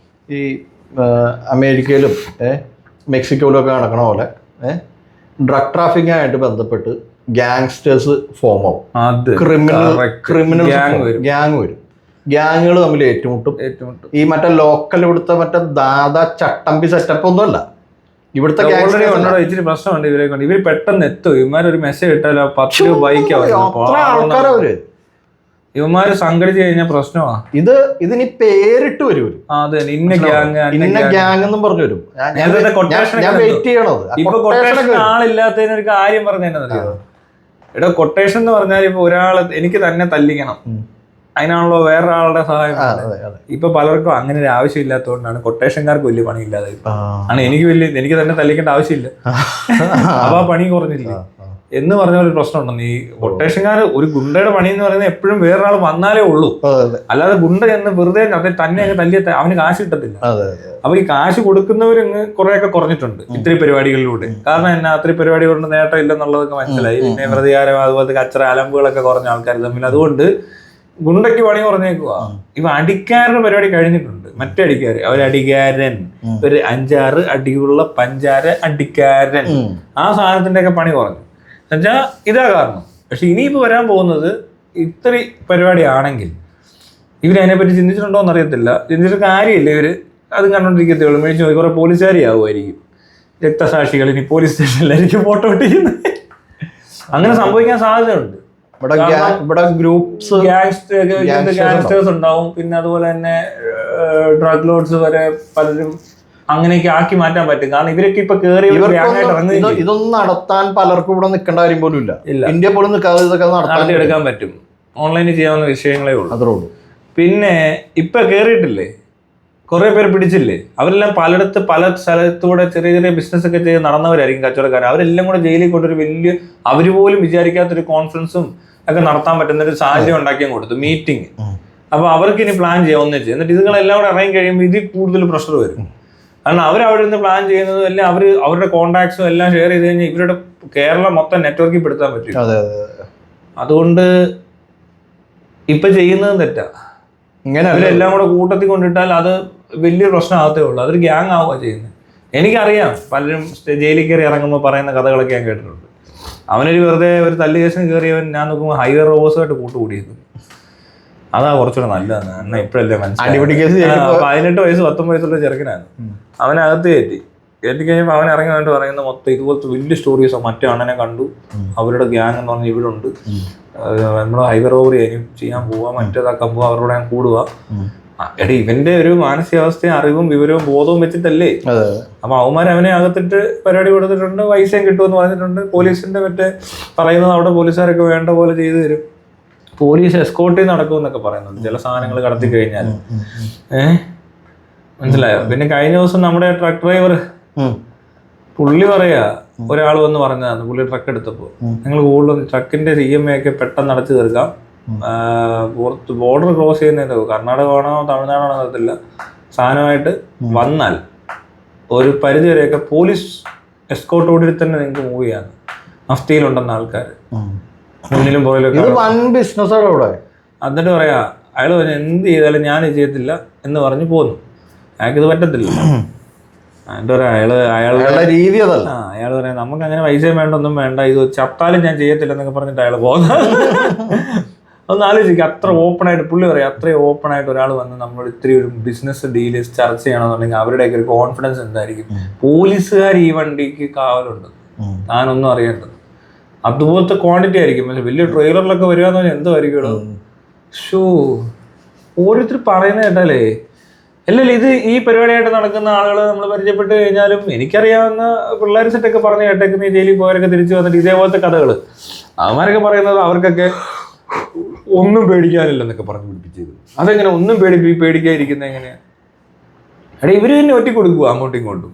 ഈ അമേരിക്കയിലും മെക്സിക്കോയിലും ഒക്കെ നടക്കണ പോലെ ഡ്രഗ് ട്രാഫിക്കിംഗ് ആയിട്ട് ബന്ധപ്പെട്ട് ഗ്യാങ്സ്റ്റേഴ്സ് ഫോം ആവും. ക്രിമിനൽ ഗ്യാങ് വരും. ഗ്യാങ്ങുകൾ തമ്മിൽ ഏറ്റുമുട്ടും. ഈ മറ്റേ ലോക്കൽ ഇവിടുത്തെ മറ്റേ ദാദാ ചട്ടമ്പി സെറ്റപ്പ് ഒന്നും അല്ല ഇവിടുത്തെ. ഇച്ചിരി പ്രശ്നമുണ്ട് ഇവരെ കൊണ്ട്. ഇവര് പെട്ടെന്ന് എത്തും. ഇവന്മാരൊരു മെസ്സേജ് ഇട്ടാലോ 10 ബൈക്ക് ആൾക്കാരവര് ഇവന്മാര് സംഘടിച്ച് കഴിഞ്ഞാൽ പ്രശ്നമാണ്. ഇതിന് പേരിട്ട് വരും. ഇന്ന ഗ്യാങ് എന്നും പറഞ്ഞു വരും. ഞാൻ വെയിറ്റ് ചെയ്യണത്. ഇപ്പൊ കൊട്ടേഷൻ ആളില്ലാത്തതിന് ഒരു കാര്യം പറഞ്ഞറിയോ? ഇവിടെ കൊട്ടേഷൻ എന്ന് പറഞ്ഞാൽ ഇപ്പൊ ഒരാള് എനിക്ക് തന്നെ തല്ലിക്കണം, അതിനാണല്ലോ വേറൊരാളുടെ സഹായം. ഇപ്പൊ പലർക്കും അങ്ങനെ ഒരു ആവശ്യം ഇല്ലാത്തതുകൊണ്ടാണ് കൊട്ടേഷൻകാർക്ക് വലിയ പണി ഇല്ലാതെ. ആണ് എനിക്ക് തന്നെ തല്ലിക്കേണ്ട ആവശ്യമില്ല, അപ്പൊ ആ പണി കുറഞ്ഞില്ല എന്ന് പറഞ്ഞ ഒരു പ്രശ്നമുണ്ടെന്ന്. ഈ കൊട്ടേഷൻകാർ ഒരു ഗുണ്ടയുടെ പണി എന്ന് പറയുന്നത് എപ്പോഴും വേറൊരാൾ വന്നാലേ ഉള്ളൂ. അല്ലാതെ ഗുണ്ട എന്ന് വെറുതെ തന്നെ അങ്ങ് തല്ലിയ അവന് കാശ് കിട്ടത്തില്ല. അപ്പൊ ഈ കാശ് കൊടുക്കുന്നവരങ്ങ് കുറെയൊക്കെ കുറഞ്ഞിട്ടുണ്ട് ഇത്തിരി പരിപാടികളിലൂടെ. കാരണം എന്നാ അത്രയും പരിപാടി കൊണ്ട് നേട്ടം ഇല്ലെന്നുള്ളതൊക്കെ മനസ്സിലായി. പിന്നെ പ്രതികാരം അതുപോലത്തെ കച്ചറ അലമ്പുകളൊക്കെ കുറഞ്ഞ ആൾക്കാർ തമ്മിൽ. അതുകൊണ്ട് ഗുണ്ടയ്ക്ക് പണി കുറഞ്ഞേക്കുക. ഇപ്പൊ അടിക്കാരുടെ പരിപാടി കഴിഞ്ഞിട്ടുണ്ട്. മറ്റേ അടിക്കാര് അവരടിക്കാരൻ, ഒരു 5-6 അടിയുള്ള പഞ്ചാര അടിക്കാരൻ, ആ സാധനത്തിന്റെ ഒക്കെ പണി കുറഞ്ഞു എന്നുവെച്ചാ ഇതാ കാരണം. പക്ഷെ ഇനിയിപ്പോ വരാൻ പോകുന്നത് ഇത്രയും പരിപാടിയാണെങ്കിൽ ഇവരതിനെപ്പറ്റി ചിന്തിച്ചിട്ടുണ്ടോ എന്ന് അറിയത്തില്ല. ചിന്തിച്ചിട്ട് കാര്യമില്ല. ഇവര് അത് കണ്ടോണ്ടിരിക്കത്തുള്ളൂ. മേടിച്ചു നോക്കി കുറെ പോലീസുകാരിയാവുമായിരിക്കും. രക്തസാക്ഷികൾ ഇനി പോലീസ് സ്റ്റേഷനിലായിരിക്കും ഫോട്ടോ ഒട്ടിക്കുന്നത്. അങ്ങനെ സംഭവിക്കാൻ സാധ്യതയുണ്ട്. ഇവിടെ ഗ്രൂപ്പ്സ് ഗാങ്സ്റ്റേഴ്സ് ഉണ്ടാവും. പിന്നെ അതുപോലെ തന്നെ ഡ്രഗ് ലോഡ്സ് വരെ പലരും അങ്ങനെയൊക്കെ ആക്കി മാറ്റാൻ പറ്റും. കാരണം ഇവരൊക്കെ ഇപ്പൊ കേറി ഇതൊന്നും നടത്താൻ പലർക്കും ഇവിടെ നിൽക്കേണ്ട കാര്യം പോലും ഇല്ല. ഇന്ത്യ പോലും നിൽക്കാതെ ഇതൊക്കെ നടത്തിയെടുക്കാൻ പറ്റും. ഓൺലൈനിൽ ചെയ്യാവുന്ന വിഷയങ്ങളേ ഉള്ളൂ. അതേ ഉള്ളൂ. പിന്നെ ഇപ്പൊ കേറിയിട്ടില്ലേ കുറെ പേര് പിടിച്ചില്ലേ? അവരെല്ലാം പലയിടത്ത് പല സ്ഥലത്തൂടെ ചെറിയ ചെറിയ ബിസിനസ് ഒക്കെ ചെയ്ത് നടന്നവരായിരിക്കും കച്ചവടക്കാർ. അവരെല്ലാം കൂടെ ജയിലിൽ കൊണ്ടൊരു വലിയ അവര് പോലും വിചാരിക്കാത്തൊരു കോൺഫറൻസും ഒക്കെ നടത്താൻ പറ്റുന്ന ഒരു സാഹചര്യം ഉണ്ടാക്കിയും കൊടുത്തു, മീറ്റിംഗ്. അപ്പൊ അവർക്ക് ഇനി പ്ലാൻ ചെയ്യാൻ ഒന്നിച്ച്. എന്നിട്ട് ഇതുങ്ങളെല്ലാം കൂടെ ഇറങ്ങി കഴിയുമ്പോൾ ഇതിൽ കൂടുതൽ പ്രഷർ വരും. കാരണം അവരവിടെ നിന്ന് പ്ലാൻ ചെയ്യുന്നതും എല്ലാം അവരുടെ കോണ്ടാക്ട്സും എല്ലാം ഷെയർ ചെയ്ത് കഴിഞ്ഞാൽ ഇവരുടെ കേരളം മൊത്തം നെറ്റ്വർക്കിൽ പെടുത്താൻ പറ്റും. അതുകൊണ്ട് ഇപ്പൊ ചെയ്യുന്നതും തെറ്റാ. ഇങ്ങനെ അവരെല്ലാം കൂടെ കൂട്ടത്തിൽ കൊണ്ടിട്ടാൽ അത് വലിയൊരു പ്രശ്നമാകത്തേ ഉള്ളൂ. അതൊരു ഗ്യാങ് ആവുക ചെയ്യുന്നത്. എനിക്കറിയാം, പലരും ജയിലിൽ കയറി ഇറങ്ങുമ്പോൾ പറയുന്ന കഥകളൊക്കെ ഞാൻ കേട്ടിട്ടുണ്ട്. അവനൊരു വെറുതെ ഒരു തല്ല് കേസിന് കയറിയവൻ ഞാൻ നോക്കുമ്പോൾ ഹൈവേ റോബോസുമായിട്ട് കൂട്ടുകൂടിയിരുന്നു. അതാ കുറച്ചുകൂടെ നല്ലതെന്ന്. എന്നാൽ ഇപ്പോഴല്ലേ മനസ്സിലായി. 18 വയസ്സ് 19 വയസ്സുള്ള ചെറുക്കനാണ്. അവനകത്ത് കയറ്റി കഴിഞ്ഞപ്പോൾ അവൻ ഇറങ്ങി വേണ്ടി പറയുന്നത് മൊത്തം ഇതുപോലത്തെ വലിയ സ്റ്റോറീസോ. മറ്റേ അണ്ണനെ കണ്ടു, അവരുടെ ഗ്യാങ് എന്ന് പറഞ്ഞാൽ ഇവിടെ ഉണ്ട്, നമ്മൾ ഹൈവേ റോബറി ചെയ്യാൻ പോവുക, മറ്റേതാക്കാൻ പോവുക, അവരോട് ഞാൻ കൂടുക. എടേ ഇവന്റെ ഒരു മാനസികാവസ്ഥയും അറിവും വിവരവും ബോധവും വെച്ചിട്ടല്ലേ. അപ്പൊ അവന്മാർ അവനെ അകത്തിട്ട് പരിപാടി കൊടുത്തിട്ടുണ്ട്, പൈസയും കിട്ടുമെന്ന് പറഞ്ഞിട്ടുണ്ട്. പോലീസിന്റെ മറ്റേ പറയുന്നത് അവിടെ പോലീസുകാരൊക്കെ വേണ്ട പോലെ ചെയ്തു തരും, പോലീസ് എസ്കോർട്ട് നടക്കും എന്നൊക്കെ പറയുന്നുണ്ട് ചില സാധനങ്ങൾ കടത്തി കഴിഞ്ഞാൽ. മനസ്സിലായോ? പിന്നെ കഴിഞ്ഞ ദിവസം നമ്മുടെ ട്രക്ക് ഡ്രൈവർ പുള്ളി പറയാ, ഒരാൾ വന്ന് പറഞ്ഞതാണ് പുള്ളി ട്രക്ക് എടുത്തപ്പോൾ, നിങ്ങൾ കൂടുതലും ട്രക്കിന്റെ CMA ഒക്കെ പെട്ടെന്ന് അടച്ചു തീർക്കാം, ബോർഡർ ക്രോസ് ചെയ്യുന്നതോ കർണാടക ആണോ തമിഴ്നാടാണോ അറിയത്തില്ല, സാധനമായിട്ട് വന്നാൽ ഒരു പരിധി വരെയൊക്കെ പോലീസ് എസ്കോർട്ടോടിൽ തന്നെ നിങ്ങൾക്ക് മൂവ് ചെയ്യാന്ന്. മഫ്തിയിലുണ്ടെന്ന ആൾക്കാർ മുന്നിലും പുറകിലൊക്കെ. എന്നിട്ട് പറയാ അയാൾ പറഞ്ഞ എന്ത് ചെയ്താലും ഞാൻ ചെയ്യത്തില്ല എന്ന് പറഞ്ഞ് പോന്നു. അയാൾക്കിത് പറ്റത്തില്ല. എന്നിട്ട് പറയാം അയാളുടെ രീതി അതല്ല. അയാൾ പറയാം നമുക്ക് അങ്ങനെ പൈസയും വേണ്ട ഒന്നും വേണ്ട, ഇത് ചത്താലും ഞാൻ ചെയ്യത്തില്ല എന്നൊക്കെ പറഞ്ഞിട്ട് അയാൾ പോകുന്ന. ഒന്ന് ആലോചിക്കുക, അത്ര ഓപ്പൺ ആയിട്ട് പുള്ളി പറയാം, അത്രയും ഓപ്പൺ ആയിട്ട് ഒരാൾ വന്ന് നമ്മളോട് ഇത്തിരി ഒരു ബിസിനസ് ഡീല് ചർച്ച ചെയ്യണമെന്നുണ്ടെങ്കിൽ അവരുടെയൊക്കെ ഒരു കോൺഫിഡൻസ് എന്തായിരിക്കും. പോലീസുകാർ ഈ വണ്ടിക്ക് കാവലുണ്ട്, താനൊന്നും അറിയേണ്ടത് അതുപോലത്തെ ക്വാണ്ടിറ്റി ആയിരിക്കും. പക്ഷെ വലിയ ട്രെയിലറിലൊക്കെ വരിക എന്ന് പറഞ്ഞാൽ എന്തായിരിക്കും ഷോ ഓരോരുത്തർ പറയുന്ന കേട്ടാലേ. അല്ലല്ല, ഇത് ഈ പരിപാടിയായിട്ട് നടക്കുന്ന ആളുകൾ നമ്മൾ പരിചയപ്പെട്ട് കഴിഞ്ഞാലും എനിക്കറിയാവുന്ന പിള്ളേർ സെറ്റൊക്കെ പറഞ്ഞ് കേട്ടേക്കുന്ന ഈ ജയിലിൽ പോയവരൊക്കെ തിരിച്ചു വന്നിട്ട് ഇതേപോലത്തെ കഥകൾ അവന്മാരൊക്കെ പറയുന്നത് അവർക്കൊക്കെ ഒന്നും പേടിക്കാനില്ലെന്നൊക്കെ പറഞ്ഞ് പിടിപ്പിച്ചത്. അതെങ്ങനെ ഒന്നും പേടിക്കാതിരിക്കുന്നത് എങ്ങനെയാ? എടാ ഇവര് തന്നെ ഒറ്റ കൊടുക്കുക അങ്ങോട്ടും ഇങ്ങോട്ടും,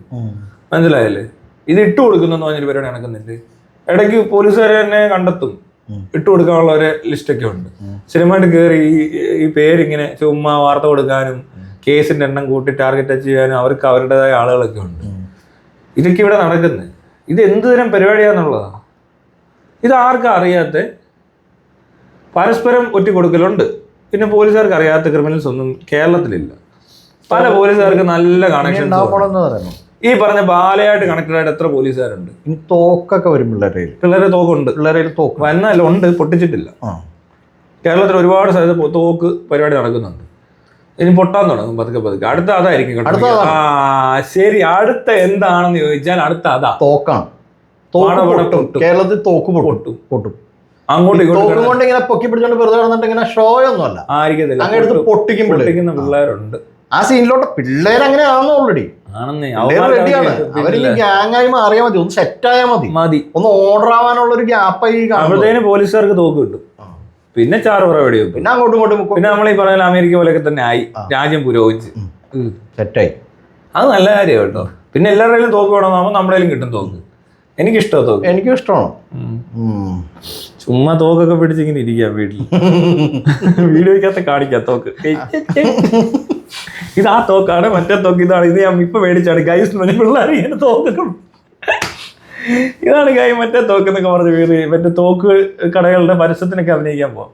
മനസ്സിലായല്ലേ? ഇത് ഇട്ട് കൊടുക്കുന്നെന്ന് പറഞ്ഞൊരു പരിപാടി നടക്കുന്നുണ്ട്. ഇടയ്ക്ക് പോലീസുകാരെ തന്നെ കണ്ടെത്തും, ഇട്ട് കൊടുക്കാനുള്ള ഒരു ലിസ്റ്റൊക്കെ ഉണ്ട്. സിനിമയായിട്ട് കയറി ഈ പേരിങ്ങനെ ചുമ്മാ വാർത്ത കൊടുക്കാനും കേസിന്റെ എണ്ണം കൂട്ടി ടാർഗറ്റ് അച്ചീവ് ചെയ്യാനും അവർക്ക് അവരുടേതായ ആളുകളൊക്കെ ഉണ്ട്. ഇതൊക്കെ ഇവിടെ നടക്കുന്നത്. ഇത് എന്ത് തരം പരിപാടിയാന്നുള്ളതാ. ഇത് ആർക്കും അറിയാത്ത പരസ്പരം ഒറ്റ കൊടുക്കലുണ്ട്. പിന്നെ പോലീസുകാർക്ക് അറിയാത്ത ക്രിമിനൽസ് ഒന്നും കേരളത്തിലില്ല. പല പോലീസുകാർക്ക് നല്ല കണക്ഷൻ. ഈ പറഞ്ഞ ബാലയായിട്ട് കണക്റ്റഡ് ആയിട്ട് എത്ര പോലീസുകാരുണ്ട്. ഇനി തോക്കൊക്കെ വരും പിള്ളേരെ തോക്കുണ്ട്, പിള്ളേരെ തോക്ക് വന്നാലും ഉണ്ട്, പൊട്ടിച്ചിട്ടില്ല. കേരളത്തിൽ ഒരുപാട് സ്ഥലത്ത് തോക്ക് പരിപാടി നടക്കുന്നുണ്ട്. ഇനി പൊട്ടാൻ തുടങ്ങും പതുക്കെ. അടുത്ത അതായിരിക്കും കേട്ടോ. ശരി, അടുത്ത എന്താണെന്ന് ചോദിച്ചാൽ അടുത്ത അതാ തോക്കാണ്. കേരളത്തിൽ തോക്ക് പൊട്ടും. അങ്ങോട്ട് തോക്കും കൊണ്ട് ഇങ്ങനെ പൊക്കി പിടിച്ചോണ്ട് വെറുതെ കിടന്നിട്ട് ഇങ്ങനെ ഷോ ഒന്നും അല്ല, ആയിരിക്കത്തില്ല. അങ്ങനെ എടുത്ത് പൊട്ടിക്കുന്ന പിള്ളേരുണ്ട്. ആ സീനിലോട്ട് പിള്ളേർ അങ്ങനെ ആണെന്ന് ഓൾറെഡി റെഡിയാണ്. അവര് ഈ ഗ്യാങ്ങായി മാറിയാൽ മതി, ഒന്ന് സെറ്റ് ആയാൽ മതി, ഒന്ന് ഓർഡർ ആവാനുള്ള ഒരു ഗ്യാപ്പായി അപ്പോഴത്തേന് പോലീസുകാർക്ക് തോക്ക് കിട്ടും. പിന്നെ ചാറുപുറ വെടിയും, പിന്നെ അങ്ങോട്ടും ഇങ്ങോട്ടും. പിന്നെ നമ്മൾ ഈ പറഞ്ഞ അമേരിക്ക പോലെയൊക്കെ തന്നെ ആയി, രാജ്യം പുരോഗമിച്ച് സെറ്റായി. അത് നല്ല കാര്യം കേട്ടോ. പിന്നെ എല്ലാവരുടെയും തോക്ക് വേണമെന്നാകുമ്പോൾ നമ്മുടെ കയ്യിലും കിട്ടും തോക്ക്. എനിക്കിഷ്ടമാണ് തോക്ക്. എനിക്കും ഇഷ്ടമാണ്. ചുമ്മാ തോക്കൊക്കെ പിടിച്ചിങ്ങനെ ഇരിക്കാം വീട്ടിൽ, വീഡിയോക്കകത്ത് കാണിക്കാം തോക്ക്. ഇത് ആ തോക്കാണ്, മറ്റേ തോക്ക് ഇതാണ്, ഇത് ഞാൻ ഇപ്പൊ മേടിച്ചാണ് ഗൈസ്. പിള്ളേർ ഇങ്ങനെ തോക്കൊക്കെ ഇതാണ് ഗായ് മറ്റേ തോക്ക് എന്നൊക്കെ പറഞ്ഞ് വീട് മറ്റേ തോക്ക് കടകളുടെ പരസ്യത്തിനൊക്കെ അഭിനയിക്കാൻ പോവാം.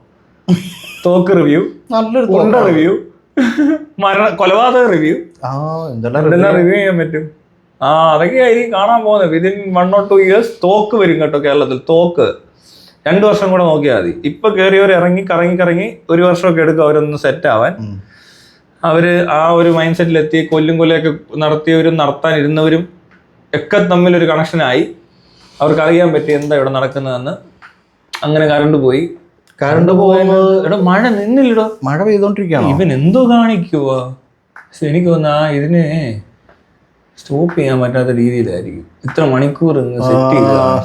തോക്ക് റിവ്യൂ, ഉണ്ട റിവ്യൂ, കൊലപാതക റിവ്യൂ, എന്തെല്ലാം റിവ്യൂ ചെയ്യാൻ പറ്റും. അതൊക്കെ ആയിരിക്കും കാണാൻ പോകുന്നത്. വിതിൻ 1 or 2 years തോക്ക് വരും കേട്ടോ കേരളത്തിൽ. തോക്ക് 2 വർഷം കൂടെ നോക്കിയാൽ മതി. ഇപ്പൊ കയറിയവർ കറങ്ങി 1 വർഷമൊക്കെ എടുക്കും അവരൊന്ന് സെറ്റ് ആവാൻ. അവര് ആ ഒരു മൈൻഡ് സെറ്റിലെത്തി കൊല്ലൊക്കെ നടത്തിയവരും നടത്താനിരുന്നവരും ഒക്കെ തമ്മിലൊരു കണക്ഷനായി. അവർക്ക് അറിയാൻ പറ്റി എന്താ ഇവിടെ നടക്കുന്നതെന്ന്. അങ്ങനെ കറണ്ട് പോകുന്നത് മഴ നിന്നില്ലടോ, മഴ പെയ്തോണ്ടിരിക്കുകയാണ്. ഇവൻ എന്തോ കാണിക്കുവാ. എനിക്ക് തോന്നുന്നു ഇതിന് സ്റ്റോപ്പ് ചെയ്യാൻ പറ്റാത്ത രീതിയിലായിരിക്കും. ഇത്ര മണിക്കൂർ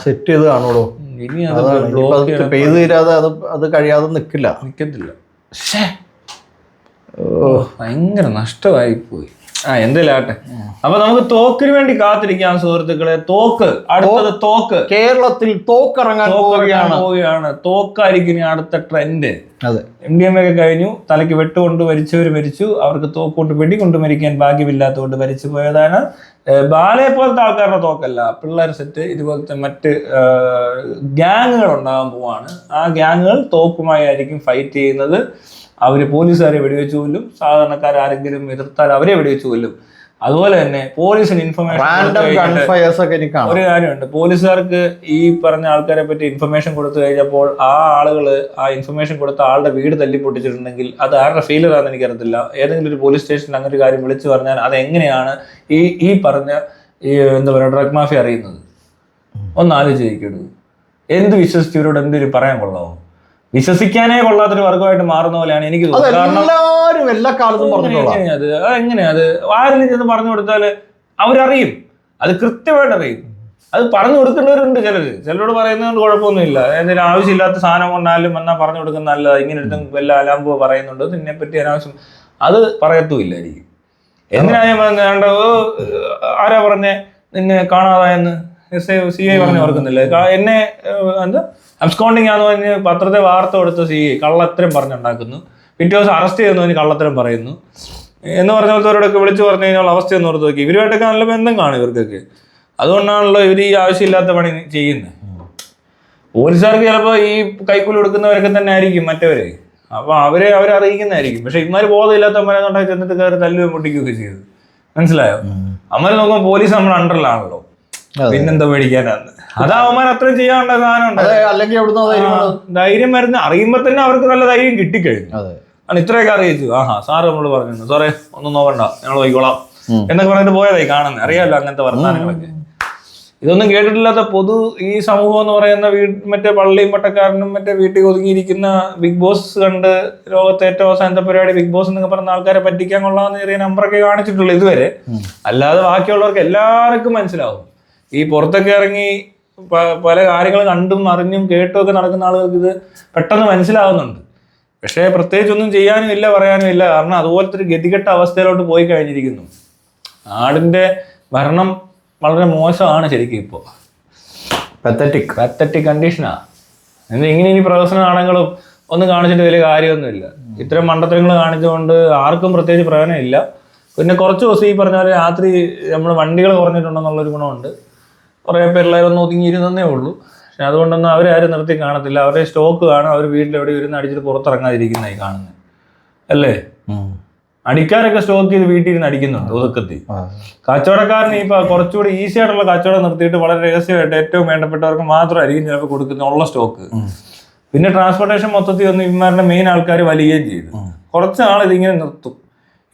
സെറ്റ് ചെയ്ത് കാണുള്ളൂ. ഇനി അത് പെയ്ത് തീരാതെ അത് കഴിയാതെ നിക്കത്തില്ല. ഭയങ്കര നഷ്ടമായി പോയി. എന്തായാലും ആട്ടെ. അപ്പൊ നമുക്ക് തോക്കിന് വേണ്ടി കാത്തിരിക്കാം സുഹൃത്തുക്കളെ. അടുത്തത് തോക്ക്. കേരളത്തിൽ തോക്കിറങ്ങാൻ പോവുകയാണ്. തോക്കായിരിക്കും അടുത്ത ട്രെൻഡ്. MDMA ഒക്കെ കഴിഞ്ഞു, തലയ്ക്ക് വെട്ടുകൊണ്ട് മരിച്ചവർ മരിച്ചു. അവർക്ക് തോക്കൊണ്ട് വെടികൊണ്ട് മരിക്കാൻ ഭാഗ്യമില്ലാത്തതുകൊണ്ട് മരിച്ചു പോയതാണ്. ബാലയെ പോലത്തെ ആൾക്കാരുടെ തോക്കല്ല, പിള്ളേർ സെറ്റ് ഇതുപോലത്തെ മറ്റ് ഗ്യാങ്ങുകൾ ഉണ്ടാകാൻ പോവാണ്. ആ ഗ്യാങ്ങുകൾ തോക്കുമായി ആയിരിക്കും ഫൈറ്റ് ചെയ്യുന്നത്. അവര് പോലീസുകാരെ വെടിവെച്ച് കൊല്ലും, സാധാരണക്കാർ ആരെങ്കിലും എതിർത്താൽ അവരെ വെടിവെച്ച് കൊല്ലും. അതുപോലെ തന്നെ പോലീസിന് ഇൻഫർമേഷൻ ഒരു കാര്യമുണ്ട്. പോലീസുകാർക്ക് ഈ പറഞ്ഞ ആൾക്കാരെ പറ്റി ഇൻഫർമേഷൻ കൊടുത്തു കഴിഞ്ഞപ്പോൾ ആ ആളുകള് ആ ഇൻഫർമേഷൻ കൊടുത്ത ആളുടെ വീട് തല്ലി പൊട്ടിച്ചിട്ടുണ്ടെങ്കിൽ അത് ആരുടെ ഫെയിലറാണെന്ന് എനിക്കറിയത്തില്ല. ഏതെങ്കിലും ഒരു പോലീസ് സ്റ്റേഷനിൽ അങ്ങനെ ഒരു കാര്യം വിളിച്ചു പറഞ്ഞാൽ അതെങ്ങനെയാണ് ഈ പറഞ്ഞ എന്താ പറയുക ഡ്രഗ് മാഫിയ അറിയുന്നത്? ഒന്ന് ആലോചിക്കരുത്. എന്ത് വിശ്വസിച്ച് ഇവരോട് എന്തൊരു പറയാൻ കൊള്ളാമോ? വിശ്വസിക്കാനേ കൊള്ളാത്തൊരു വർഗമായിട്ട് മാറുന്ന പോലെയാണ് എനിക്ക് തോന്നുന്നത്. എങ്ങനെയാ അത് ആരെങ്കിലും ചെന്ന് പറഞ്ഞു കൊടുത്താൽ അവരറിയും, അത് കൃത്യമായിട്ട് അറിയും. അത് പറഞ്ഞു കൊടുക്കേണ്ടവരുണ്ട് ചിലരോട് പറയുന്നതുകൊണ്ട് കുഴപ്പമൊന്നുമില്ല. എന്തെങ്കിലും ആവശ്യമില്ലാത്ത സാധനം കൊണ്ടാലും എന്നാ പറഞ്ഞു കൊടുക്കുന്ന നല്ലത്. ഇങ്ങനെ എടുത്തും വല്ല അലാമ്പോ പറയുന്നുണ്ട്, നിന്നെ പറ്റി അനാവശ്യം അത് പറയത്തുമില്ലായിരിക്കും. എന്തിനായാലും വേണ്ട ആരാ പറഞ്ഞേ നിന്നെ കാണാതായെന്ന് CI പറഞ്ഞു ഓർക്കുന്നില്ല. എന്നെ എന്താ അബ്സ്കോണ്ടിങ് ആണെന്ന് പറഞ്ഞ് പത്രത്തെ വാർത്ത കൊടുത്ത CI കള്ളത്തരം പറഞ്ഞുണ്ടാക്കുന്നു. പിറ്റേ ദിവസം അറസ്റ്റ് ചെയ്യുന്നതിന് കള്ളത്തരം പറയുന്നു എന്ന് പറഞ്ഞവരോടൊക്കെ വിളിച്ചു പറഞ്ഞു കഴിഞ്ഞാൽ അവസ്ഥയൊന്നും ഓർത്ത് നോക്കി. ഇവരുമായിട്ടൊക്കെ നല്ല ബന്ധം കാണും ഇവർക്കൊക്കെ. അതുകൊണ്ടാണല്ലോ ഇവർ ഈ ആവശ്യമില്ലാത്ത പണി ചെയ്യുന്നത്. പോലീസുകാർക്ക് ചിലപ്പോൾ ഈ കൈക്കൂലി കൊടുക്കുന്നവരൊക്കെ തന്നെ ആയിരിക്കും മറ്റവര്. അപ്പൊ അവരെ അറിയിക്കുന്നതായിരിക്കും. പക്ഷെ ഇമാര് ബോധമില്ലാത്ത മരന്നുണ്ടായി ചെന്നിട്ട് കയറി തല്ലുകയും പൊട്ടിക്കുകയൊക്കെ ചെയ്തു. മനസ്സിലായോ? അമ്മര് നോക്കുമ്പോൾ പോലീസ് നമ്മുടെ അണ്ടറിലാണല്ലോ, പിന്നെന്താ പേടിക്കാനാന്ന്. അത് അവന്മാർ അത്രയും ചെയ്യാനുള്ള സാധനം ധൈര്യം വരുന്ന അറിയുമ്പോ തന്നെ അവർക്ക് നല്ല ധൈര്യം കിട്ടിക്കഴിഞ്ഞു. കാരണം ഇത്രയൊക്കെ അറിയിച്ചു, സാറ് നമ്മള് പറഞ്ഞു സാറേ ഒന്നും നോക്കണ്ട ഞങ്ങൾ പോയിക്കോളാം എന്നൊക്കെ പറഞ്ഞിട്ട് പോയതായി കാണുന്നത്. അറിയാമല്ലോ അങ്ങനത്തെ വർത്തമാനങ്ങളൊക്കെ. ഇതൊന്നും കേട്ടിട്ടില്ലാത്ത ഈ സമൂഹം എന്ന് പറയുന്ന മറ്റേ പള്ളിയും പട്ടക്കാരനും മറ്റേ വീട്ടിൽ ഒതുങ്ങിയിരിക്കുന്ന ബിഗ് ബോസ് കണ്ട് ലോകത്തെ ഏറ്റവും അവസാനത്തെ പരിപാടി ബിഗ് ബോസ് എന്നൊക്കെ പറഞ്ഞ ആൾക്കാരെ പറ്റിക്കാൻ കൊള്ളാമെന്ന് ചെറിയ നമ്പറൊക്കെ കാണിച്ചിട്ടുള്ളൂ ഇതുവരെ. അല്ലാതെ ബാക്കിയുള്ളവർക്ക് എല്ലാവർക്കും മനസ്സിലാവും. ഈ പുറത്തൊക്കെ ഇറങ്ങി പല കാര്യങ്ങൾ കണ്ടും അറിഞ്ഞും കേട്ടും ഒക്കെ നടക്കുന്ന ആളുകൾക്ക് ഇത് പെട്ടെന്ന് മനസ്സിലാവുന്നുണ്ട്. പക്ഷേ പ്രത്യേകിച്ചൊന്നും ചെയ്യാനും ഇല്ല, പറയാനും ഇല്ല. കാരണം അതുപോലത്തെ ഒരു ഗതികെട്ട അവസ്ഥയിലോട്ട് പോയി കഴിഞ്ഞിരിക്കുന്നു. നാടിന്റെ ഭരണം വളരെ മോശമാണ് ശരിക്കും. ഇപ്പോൾ പത്തറ്റിക് കണ്ടീഷനാ. ഇങ്ങനെ ഇനി പ്രഹസന നാടകങ്ങളും ഒന്നും കാണിച്ചിട്ട് വലിയ കാര്യമൊന്നുമില്ല. ഇത്തരം മണ്ടത്തരങ്ങൾ കാണിച്ചുകൊണ്ട് ആർക്കും പ്രത്യേകിച്ച് പ്രയോജനമില്ല. പിന്നെ കുറച്ച് ദിവസം ഈ പറഞ്ഞ പോലെ രാത്രി നമ്മൾ വണ്ടികൾ കുറഞ്ഞിട്ടുണ്ടെന്നുള്ളൊരു ഗുണമുണ്ട്. കുറേ പിള്ളേരൊന്നും ഒതുങ്ങിയിരുന്നേ ഉള്ളൂ. പക്ഷെ അതുകൊണ്ടൊന്നും അവരാരും നിർത്തി കാണത്തില്ല. അവരുടെ സ്റ്റോക്ക് കാണും. അവർ വീട്ടിലെവിടെ ഇരുന്ന് അടിച്ചിട്ട് പുറത്തിറങ്ങാതിരിക്കുന്നതായി കാണുന്നത് അല്ലേ? അടിക്കാരൊക്കെ സ്റ്റോക്ക് ചെയ്ത് വീട്ടിൽ ഇരുന്ന് അടിക്കുന്നുണ്ട് ഒതുക്കത്തിൽ. കച്ചവടക്കാരന് ഇപ്പൊ കുറച്ചുകൂടി ഈസി ആയിട്ടുള്ള കച്ചവടം നിർത്തിയിട്ട് വളരെ രഹസ്യമായിട്ട് ഏറ്റവും വേണ്ടപ്പെട്ടവർക്ക് മാത്രമായിരിക്കും ചിലപ്പോൾ കൊടുക്കുന്ന ഉള്ള സ്റ്റോക്ക്. പിന്നെ ട്രാൻസ്പോർട്ടേഷൻ മൊത്തത്തിൽ ഒന്ന് ഇവന്മാരുടെ മെയിൻ ആൾക്കാർ വലിയുകയും ചെയ്തു. കുറച്ച് നാൾ ഇതിങ്ങനെ നിർത്തും.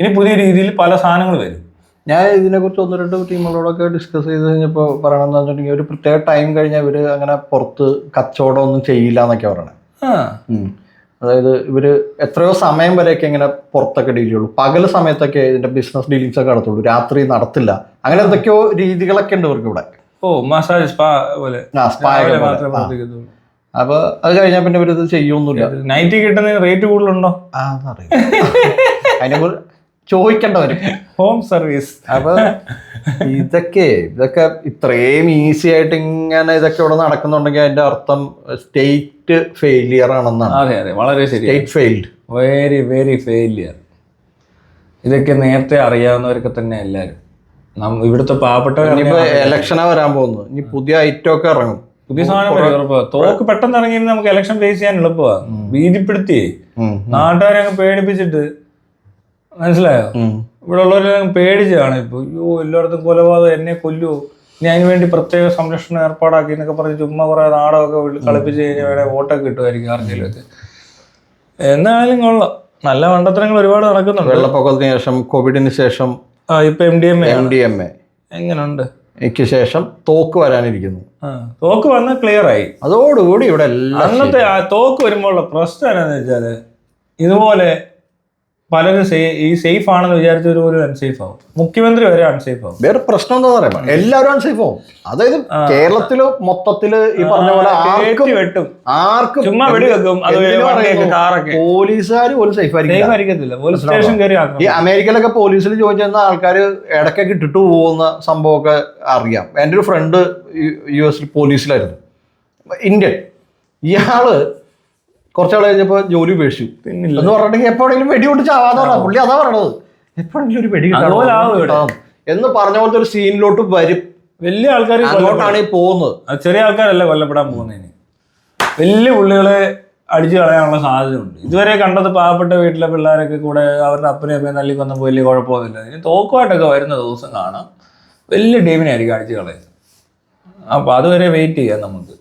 ഇനി പുതിയ രീതിയിൽ പല സാധനങ്ങൾ വരും. ഞാൻ ഇതിനെക്കുറിച്ച് 1-2 ടീമുകളോടൊക്കെ ഡിസ്കസ് ചെയ്ത് കഴിഞ്ഞപ്പോൾ പറയണമെന്ന് വെച്ചിട്ടുണ്ടെങ്കിൽ ഒരു പ്രത്യേക ടൈം കഴിഞ്ഞാൽ ഇവർ അങ്ങനെ പുറത്ത് കച്ചവടം ഒന്നും ചെയ്യില്ല എന്നൊക്കെ പറയണേ. അതായത് ഇവര് എത്രയോ സമയം വരെയൊക്കെ ഇങ്ങനെ പുറത്തൊക്കെ ഡീൽ ചെയ്യുള്ളൂ. പകൽ സമയത്തൊക്കെ ഇതിന്റെ ബിസിനസ് ഡീലിങ്സ് ഒക്കെ നടത്തുള്ളൂ, രാത്രി നടത്തില്ല. അങ്ങനെ എന്തൊക്കെയോ രീതികളൊക്കെ ഉണ്ട് ഇവർക്ക് ഇവിടെ. മസാജ് സ്പാ പോലെ. അപ്പൊ അത് കഴിഞ്ഞാൽ പിന്നെ ഇവരിത് ചെയ്യൊന്നുമില്ല. നൈറ്റ് കിട്ടുന്നതിന് റേറ്റ് കൂടുതലുണ്ടോ? അതിനെ ചോദിക്കേണ്ടവരും ഹോം സർവീസ്. അപ്പൊ ഇതൊക്കെ ഇത്രയും ഈസി ആയിട്ട് ഇങ്ങനെ ഇതൊക്കെ ഇവിടെ നടക്കുന്നുണ്ടെങ്കിൽ അതിന്റെ അർത്ഥം സ്റ്റേറ്റ് ഫെയിലിയർ ആണെന്നാണ്. അതെ അതെ, വളരെ ശരി. State failed, very very failure. ഇതൊക്കെ നേരത്തെ അറിയാവുന്നവരൊക്കെ തന്നെ എല്ലാവരും. ഇവിടുത്തെ പാവപ്പെട്ടവർ ഇലക്ഷനാ വരാൻ പോകുന്നു, ഇനി പുതിയ ഐറ്റം ഒക്കെ ഇറങ്ങും, പുതിയ സാധനം വരും. തോക്ക് പെട്ടെന്ന് ഇറങ്ങി നമുക്ക് ഇലക്ഷൻ ഫേസ് ചെയ്യാൻ എളുപ്പമാണ്. ഭീതിപ്പെടുത്തി നാട്ടുകാരെ അങ്ങ് പേടിപ്പിച്ചിട്ട്, മനസ്സിലായോ? ഇവിടെ ഉള്ളവരെല്ലാം പേടിച്ചാണ് ഇപ്പൊ. അയ്യോ എല്ലായിടത്തും കൊലപാതകം, എന്നെ കൊല്ലുവോ, ഇനി അതിന് വേണ്ടി പ്രത്യേക സംരക്ഷണം ഏർപ്പാടാക്കി എന്നൊക്കെ പറഞ്ഞ് ചുമ്മാ കുറെ നാടകമൊക്കെ കളിപ്പിച്ച് കഴിഞ്ഞാൽ വേറെ വോട്ടൊക്കെ കിട്ടുമായിരിക്കും ആർക്കെങ്കിലും ഒക്കെ. എന്നാലും കൊള്ളാം, നല്ല മണ്ടത്തരങ്ങൾ ഒരുപാട് നടക്കുന്നുണ്ട്. വെള്ളപ്പൊക്കത്തിന് ശേഷം, കോവിഡിന് ശേഷം ഇപ്പൊ MDMA എങ്ങനെയുണ്ട്? എനിക്ക് ശേഷം തോക്ക് വരാനിരിക്കുന്നു. തോക്ക് വന്ന് ക്ലിയർ ആയി. അതോടുകൂടി ഇവിടെ അന്നത്തെ ആ തോക്ക് വരുമ്പോഴുള്ള പ്രശ്നം എന്നാന്ന് വെച്ചാല്, ഇതുപോലെ പലരും ഈ സേഫ് ആണെന്ന് വിചാരിച്ചവര് പോലും അൺസേഫ് ആവും. മുഖ്യമന്ത്രി വരെ അൺസേഫ് ആവും. വേറെ പ്രശ്നം എന്താ പറയുക, എല്ലാവരും അൺസേഫ് ആവും. അതായത് കേരളത്തില് മൊത്തത്തില് ഈ പറഞ്ഞ പോലെ ആർക്കും ചുമ്മാ വെടിവെക്കും. പോലീസുകാർ പോലും സേഫ് ആയിരിക്കത്തില്ല. പോലീസ് സ്റ്റേഷൻ കയറി. ഈ അമേരിക്കയിലൊക്കെ പോലീസിൽ ജോയിൻ ചെയ്യുന്ന ആൾക്കാർ ഇടയ്ക്കൊക്കെ ഇട്ടിട്ട് പോകുന്ന സംഭവമൊക്കെ അറിയാം. എൻ്റെ ഒരു ഫ്രണ്ട് US പോലീസിലായിരുന്നു, ഇന്ത്യൻ. ഇയാള് കുറച്ചാൾ കഴിഞ്ഞപ്പോ ജോലി ഉപേക്ഷിച്ചു എന്ന് പറഞ്ഞിട്ടുണ്ടെങ്കിൽ എപ്പോഴെങ്കിലും വെടികൊണ്ട് ചാവാതെ പറഞ്ഞ പുള്ളി അതാ പറയണത്. എപ്പോഴെങ്കിലും ഒരു വെടി കിട്ടാം എന്ന് പറഞ്ഞ പോലത്തെ ഒരു സീനിലോട്ട് വരും. വലിയ ആൾക്കാർ അങ്ങോട്ടാണ് ഈ പോകുന്നത്. ചെറിയ ആൾക്കാരല്ല കൊല്ലപ്പെടാൻ പോകുന്നതിന്. വലിയ പുള്ളികളെ അടിച്ചു കളയാനുള്ള സാധ്യതയുണ്ട്. ഇതുവരെ കണ്ടത് പാവപ്പെട്ട വീട്ടിലെ പിള്ളേരൊക്കെ കൂടെ അവരുടെ അപ്പനെ അമ്മയെ തല്ലിക്കൊന്നും വലിയ കുഴപ്പമൊന്നുമില്ല. ഇനി തോക്കുമായിട്ടൊക്കെ വരുന്ന ദിവസം കാണാം, വലിയ ടീമിനായിരിക്കും അടിച്ചു കളയുന്നത്. അപ്പൊ അതുവരെ വെയിറ്റ് ചെയ്യാം നമുക്ക്.